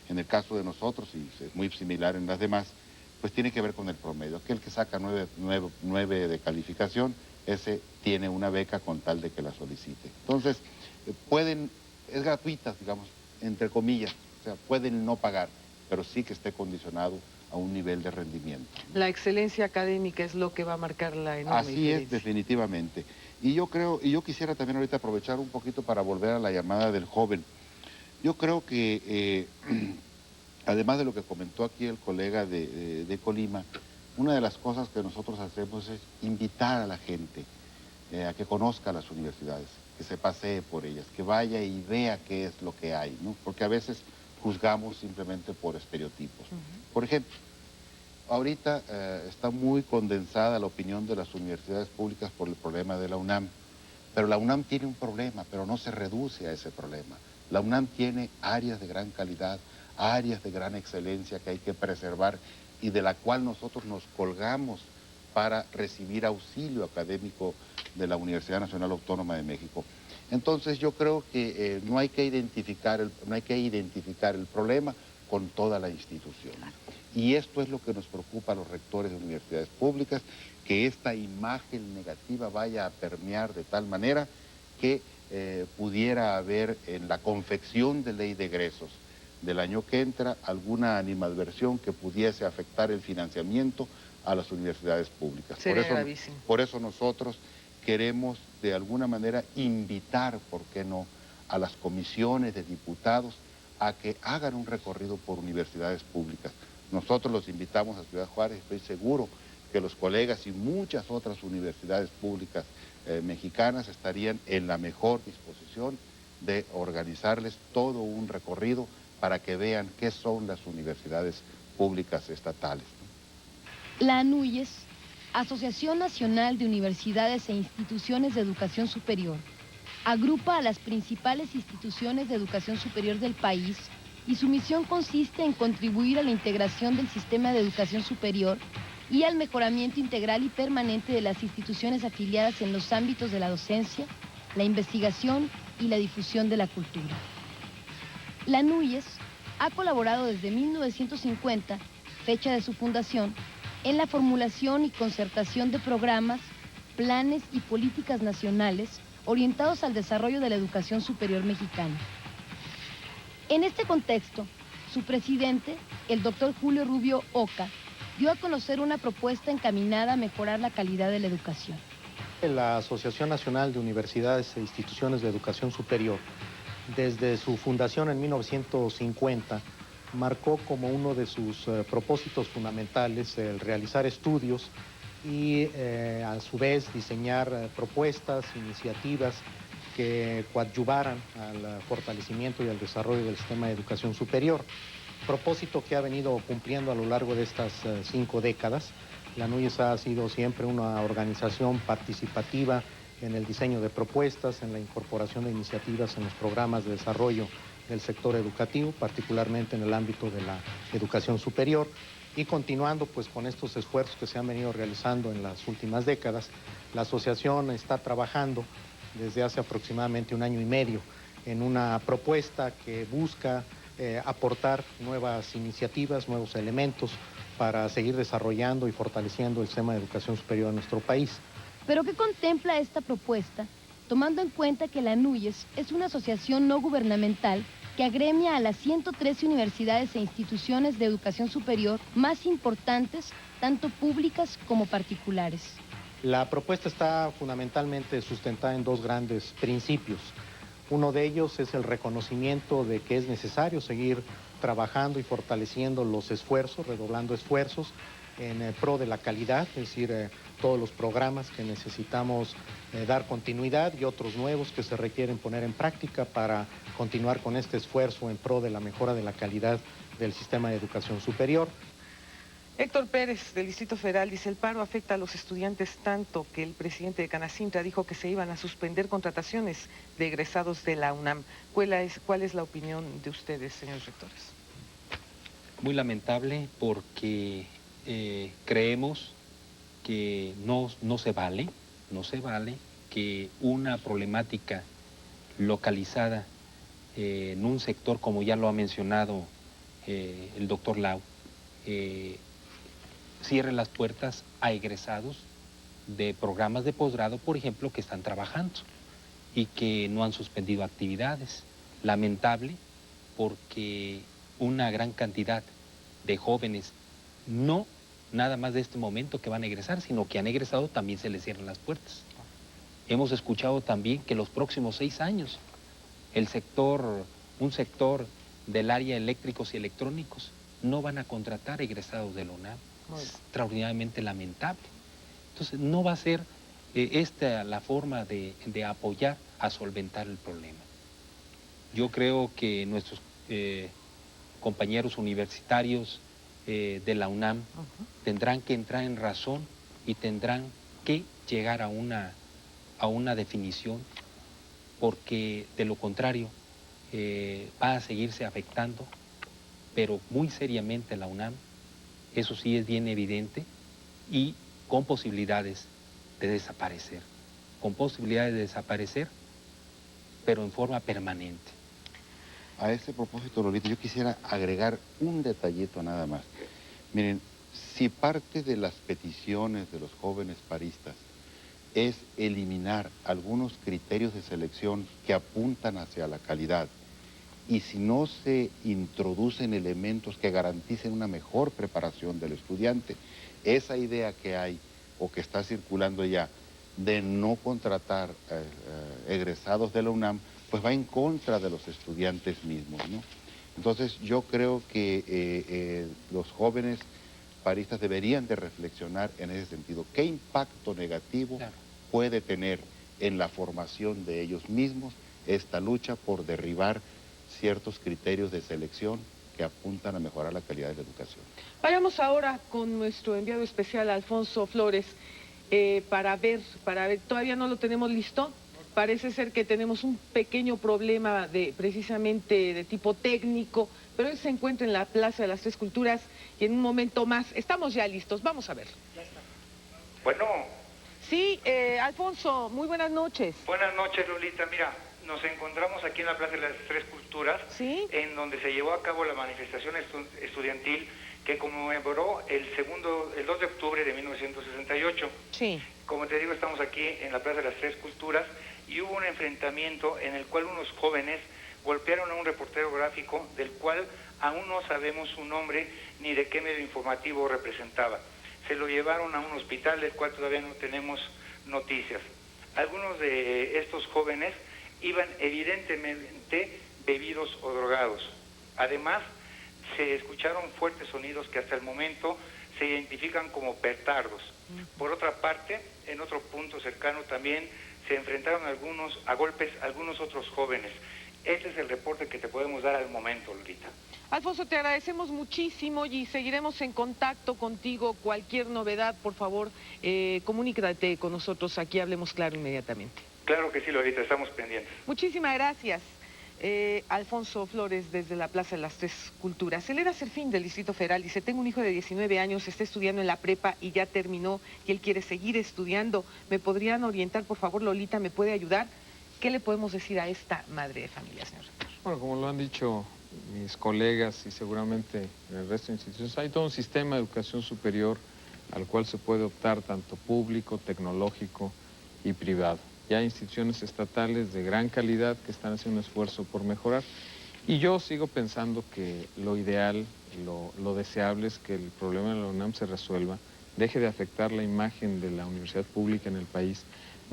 en el caso de nosotros, y es muy similar en las demás, pues tiene que ver con el promedio. Aquel que saca 9 de calificación, ese tiene una beca con tal de que la solicite. Entonces, es gratuita, digamos, entre comillas, o sea, pueden no pagar, pero sí que esté condicionado a un nivel de rendimiento. La excelencia académica es lo que va a marcar la enorme diferencia. Así es, definitivamente. Y yo creo, y yo quisiera también ahorita aprovechar un poquito para volver a la llamada del joven. Yo creo que, además de lo que comentó aquí el colega de Colima, una de las cosas que nosotros hacemos es invitar a la gente a que conozca las universidades, que se pasee por ellas, que vaya y vea qué es lo que hay, ¿no? Porque a veces juzgamos simplemente por estereotipos. Por ejemplo, ahorita está muy condensada la opinión de las universidades públicas por el problema de la UNAM, pero la UNAM tiene un problema, pero no se reduce a ese problema. La UNAM tiene áreas de gran calidad, áreas de gran excelencia que hay que preservar y de la cual nosotros nos colgamos para recibir auxilio académico de la Universidad Nacional Autónoma de México. Entonces yo creo que no hay que identificar el problema con toda la institución. Y esto es lo que nos preocupa a los rectores de universidades públicas, que esta imagen negativa vaya a permear de tal manera que pudiera haber en la confección de ley de egresos del año que entra alguna animadversión que pudiese afectar el financiamiento a las universidades públicas. Sería gravísimo. Por eso nosotros queremos de alguna manera invitar, ¿por qué no?, a las comisiones de diputados a que hagan un recorrido por universidades públicas. Nosotros los invitamos a Ciudad Juárez, estoy seguro que los colegas y muchas otras universidades públicas mexicanas estarían en la mejor disposición de organizarles todo un recorrido para que vean qué son las universidades públicas estatales. La ANUYES, Asociación Nacional de Universidades e Instituciones de Educación Superior, agrupa a las principales instituciones de educación superior del país y su misión consiste en contribuir a la integración del sistema de educación superior y al mejoramiento integral y permanente de las instituciones afiliadas en los ámbitos de la docencia, la investigación y la difusión de la cultura. La ANUYES ha colaborado desde 1950, fecha de su fundación, en la formulación y concertación de programas, planes y políticas nacionales orientados al desarrollo de la educación superior mexicana. En este contexto, su presidente, el doctor Julio Rubio Oca, dio a conocer una propuesta encaminada a mejorar la calidad de la educación. La Asociación Nacional de Universidades e Instituciones de Educación Superior, desde su fundación en 1950, marcó como uno de sus propósitos fundamentales el realizar estudios y a su vez diseñar propuestas, iniciativas que coadyuvaran al fortalecimiento y al desarrollo del sistema de educación superior. Propósito que ha venido cumpliendo a lo largo de estas 5 décadas. La ANUYES ha sido siempre una organización participativa en el diseño de propuestas, en la incorporación de iniciativas en los programas de desarrollo del sector educativo, particularmente en el ámbito de la educación superior, y continuando pues con estos esfuerzos que se han venido realizando en las últimas décadas. La asociación está trabajando desde hace aproximadamente 1 año y medio en una propuesta que busca aportar nuevas iniciativas, nuevos elementos para seguir desarrollando y fortaleciendo el sistema de educación superior en nuestro país. ¿Pero qué contempla esta propuesta, tomando en cuenta que la ANUYES es una asociación no gubernamental que agremia a las 113 universidades e instituciones de educación superior más importantes, tanto públicas como particulares? La propuesta está fundamentalmente sustentada en 2 grandes principios. Uno de ellos es el reconocimiento de que es necesario seguir trabajando y fortaleciendo los esfuerzos, redoblando esfuerzos en pro de la calidad, es decir, todos los programas que necesitamos dar continuidad y otros nuevos que se requieren poner en práctica para continuar con este esfuerzo en pro de la mejora de la calidad del sistema de educación superior. Héctor Pérez, del Distrito Federal, dice: el paro afecta a los estudiantes tanto que el presidente de Canacintra dijo que se iban a suspender contrataciones de egresados de la UNAM. ¿Cuál es la opinión de ustedes, señores rectores? Muy lamentable, porque creemos que no se vale que una problemática localizada en un sector, como ya lo ha mencionado el doctor Lau, cierre las puertas a egresados de programas de posgrado, por ejemplo, que están trabajando y que no han suspendido actividades. Lamentable, porque una gran cantidad de jóvenes, no nada más de este momento que van a egresar, sino que han egresado, también se les cierran las puertas. Hemos escuchado también que los próximos 6 años un sector del área eléctricos y electrónicos no van a contratar egresados de la UNAM. Es extraordinariamente lamentable. Entonces, no va a ser esta la forma de apoyar a solventar el problema. Yo creo que nuestros compañeros universitarios de la UNAM tendrán que entrar en razón y tendrán que llegar a una definición, porque de lo contrario va a seguirse afectando, pero muy seriamente, la UNAM. Eso sí es bien evidente, y con posibilidades de desaparecer. Pero en forma permanente. A ese propósito, Lolita, yo quisiera agregar un detallito nada más. Miren, si parte de las peticiones de los jóvenes paristas es eliminar algunos criterios de selección que apuntan hacia la calidad, y si no se introducen elementos que garanticen una mejor preparación del estudiante, esa idea que hay o que está circulando ya de no contratar egresados de la UNAM, pues va en contra de los estudiantes mismos, ¿no? Entonces yo creo que los jóvenes paristas deberían de reflexionar en ese sentido. ¿Qué impacto negativo puede tener en la formación de ellos mismos esta lucha por derribar ciertos criterios de selección que apuntan a mejorar la calidad de la educación? Vayamos ahora con nuestro enviado especial, Alfonso Flores, para ver, todavía no lo tenemos listo. Parece ser que tenemos un pequeño problema precisamente de tipo técnico, pero él se encuentra en la Plaza de las Tres Culturas y en un momento más estamos ya listos. Vamos a ver. Bueno. Sí, Alfonso, muy buenas noches. Buenas noches, Lolita. Mira, nos encontramos aquí en la Plaza de las Tres Culturas, ¿sí?, en donde se llevó a cabo la manifestación estudiantil que conmemoró el 2 de octubre de 1968. Sí. Como te digo, estamos aquí en la Plaza de las Tres Culturas y hubo un enfrentamiento en el cual unos jóvenes golpearon a un reportero gráfico del cual aún no sabemos su nombre ni de qué medio informativo representaba. Se lo llevaron a un hospital del cual todavía no tenemos noticias. Algunos de estos jóvenes iban evidentemente bebidos o drogados. Además, se escucharon fuertes sonidos que hasta el momento se identifican como petardos. Por otra parte, en otro punto cercano también se enfrentaron a golpes algunos otros jóvenes. Este es el reporte que te podemos dar al momento, Lolita. Alfonso, te agradecemos muchísimo y seguiremos en contacto contigo. Cualquier novedad, por favor, comunícate con nosotros. Aquí Hablemos Claro inmediatamente. Claro que sí, Lolita, estamos pendientes. Muchísimas gracias. Alfonso Flores, desde la Plaza de las Tres Culturas. Elena Serfín, del Distrito Federal, dice: tengo un hijo de 19 años, está estudiando en la prepa y ya terminó, y él quiere seguir estudiando. ¿Me podrían orientar, por favor, Lolita? ¿Me puede ayudar? ¿Qué le podemos decir a esta madre de familia, señor rector? Bueno, como lo han dicho mis colegas y seguramente en el resto de instituciones, hay todo un sistema de educación superior al cual se puede optar, tanto público, tecnológico y privado. Ya hay instituciones estatales de gran calidad que están haciendo un esfuerzo por mejorar. Y yo sigo pensando que lo ideal, lo deseable es que el problema de la UNAM se resuelva, deje de afectar la imagen de la universidad pública en el país.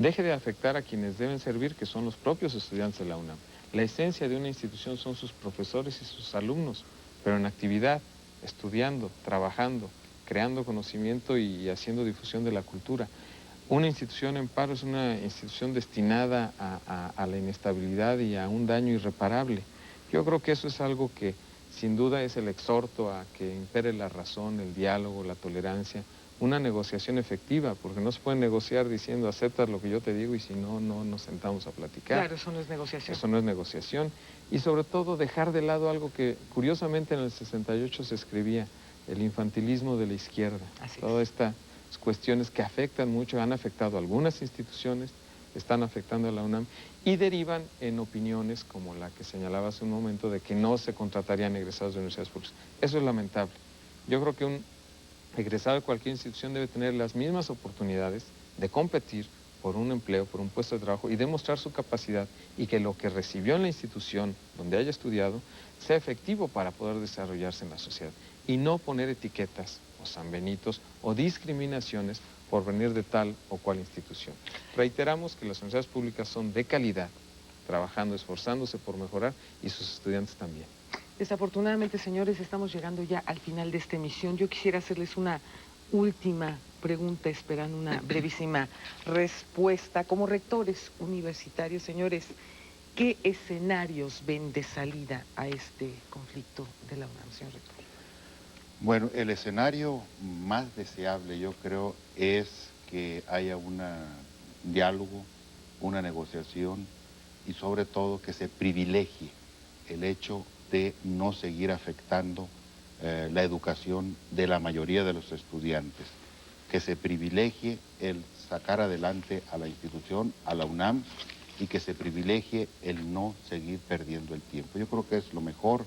deje de afectar a quienes deben servir, que son los propios estudiantes de la UNAM. La esencia de una institución son sus profesores y sus alumnos, pero en actividad, estudiando, trabajando, creando conocimiento y haciendo difusión de la cultura. Una institución en paro es una institución destinada a la inestabilidad y a un daño irreparable. Yo creo que eso es algo que sin duda es el exhorto a que impere la razón, el diálogo, la tolerancia, una negociación efectiva, porque no se puede negociar diciendo aceptas lo que yo te digo y si no, no nos sentamos a platicar. Claro, eso no es negociación. Eso no es negociación. Y sobre todo dejar de lado algo que curiosamente en el 68 se escribía, el infantilismo de la izquierda. Todas estas cuestiones que afectan mucho, han afectado a algunas instituciones, están afectando a la UNAM y derivan en opiniones como la que señalaba hace un momento de que no se contratarían egresados de universidades públicas. Eso es lamentable. Yo creo que un egresado de cualquier institución debe tener las mismas oportunidades de competir por un empleo, por un puesto de trabajo y demostrar su capacidad y que lo que recibió en la institución donde haya estudiado sea efectivo para poder desarrollarse en la sociedad y no poner etiquetas o sanbenitos o discriminaciones por venir de tal o cual institución. Reiteramos que las universidades públicas son de calidad, trabajando, esforzándose por mejorar y sus estudiantes también. Desafortunadamente, señores, estamos llegando ya al final de esta emisión. Yo quisiera hacerles una última pregunta, esperando una brevísima respuesta. Como rectores universitarios, señores, ¿qué escenarios ven de salida a este conflicto de la UNAM, señor rector? Bueno, el escenario más deseable, yo creo, es que haya un diálogo, una negociación y sobre todo que se privilegie el hecho de no seguir afectando la educación de la mayoría de los estudiantes, que se privilegie el sacar adelante a la institución, a la UNAM, y que se privilegie el no seguir perdiendo el tiempo. Yo creo que es lo mejor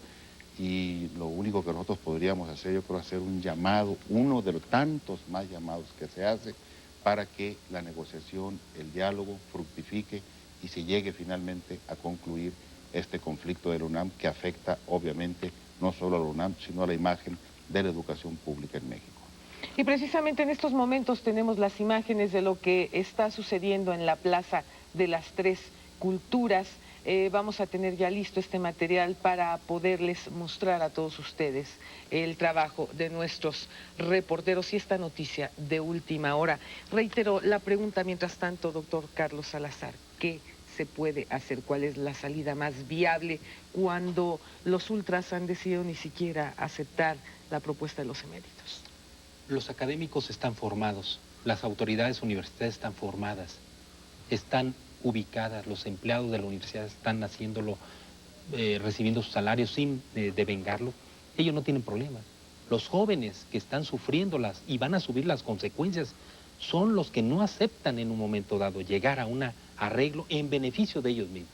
y lo único que nosotros podríamos hacer, yo creo, hacer un llamado, uno de los tantos más llamados que se hace para que la negociación, el diálogo fructifique y se llegue finalmente a concluir este conflicto de la UNAM que afecta obviamente no solo a la UNAM, sino a la imagen de la educación pública en México. Y precisamente en estos momentos tenemos las imágenes de lo que está sucediendo en la Plaza de las Tres Culturas. Vamos a tener ya listo este material para poderles mostrar a todos ustedes el trabajo de nuestros reporteros y esta noticia de última hora. Reitero la pregunta mientras tanto, doctor Carlos Salazar, ¿qué se puede hacer? ¿Cuál es la salida más viable cuando los ultras han decidido ni siquiera aceptar la propuesta de los eméritos? Los académicos están formados, las autoridades universitarias están formadas, están ubicadas, los empleados de la universidad están haciéndolo, recibiendo sus salarios sin devengarlo. Ellos no tienen problemas. Los jóvenes que están sufriéndolas y van a subir las consecuencias son los que no aceptan en un momento dado llegar a un arreglo en beneficio de ellos mismos.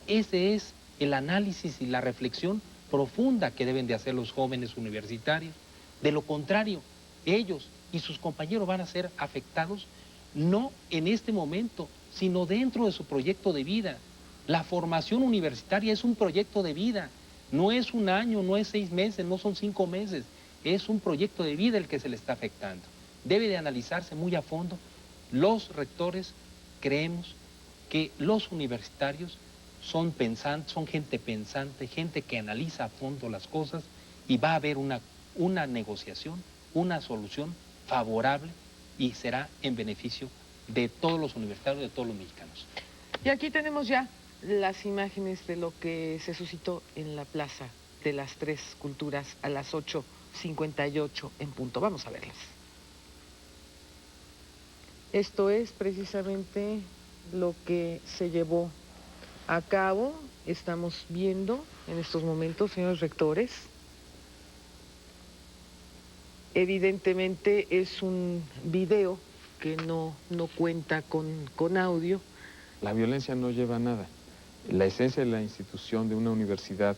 Ese es el análisis y la reflexión profunda que deben de hacer los jóvenes universitarios. De lo contrario, ellos y sus compañeros van a ser afectados no en este momento, sino dentro de su proyecto de vida. La formación universitaria es un proyecto de vida, no es un año, no es 6 meses, no son 5 meses, es un proyecto de vida el que se le está afectando. Debe de analizarse muy a fondo. Los rectores creemos que los universitarios son pensantes, son gente pensante, gente que analiza a fondo las cosas y va a haber una negociación, una solución favorable y será en beneficio de todos los universitarios, de todos los mexicanos. Y aquí tenemos ya las imágenes de lo que se suscitó en la Plaza de las Tres Culturas a las 8:58 en punto. Vamos a verlas. Esto es precisamente lo que se llevó a cabo. Estamos viendo en estos momentos, señores rectores. Evidentemente es un video que no cuenta con audio. La violencia no lleva a nada. La esencia de la institución de una universidad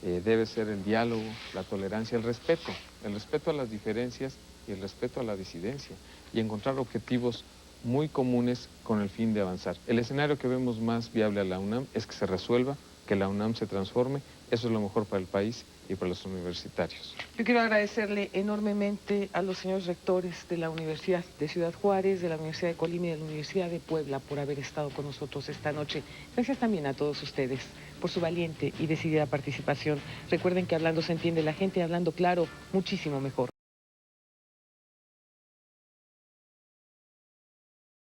debe ser el diálogo, la tolerancia, el respeto a las diferencias y el respeto a la disidencia y encontrar objetivos muy comunes con el fin de avanzar. El escenario que vemos más viable a la UNAM es que se resuelva, que la UNAM se transforme. Eso es lo mejor para el país y para los universitarios. Yo quiero agradecerle enormemente a los señores rectores de la Universidad de Ciudad Juárez, de la Universidad de Colima y de la Universidad de Puebla por haber estado con nosotros esta noche. Gracias también a todos ustedes por su valiente y decidida participación. Recuerden que hablando se entiende la gente, hablando claro, muchísimo mejor.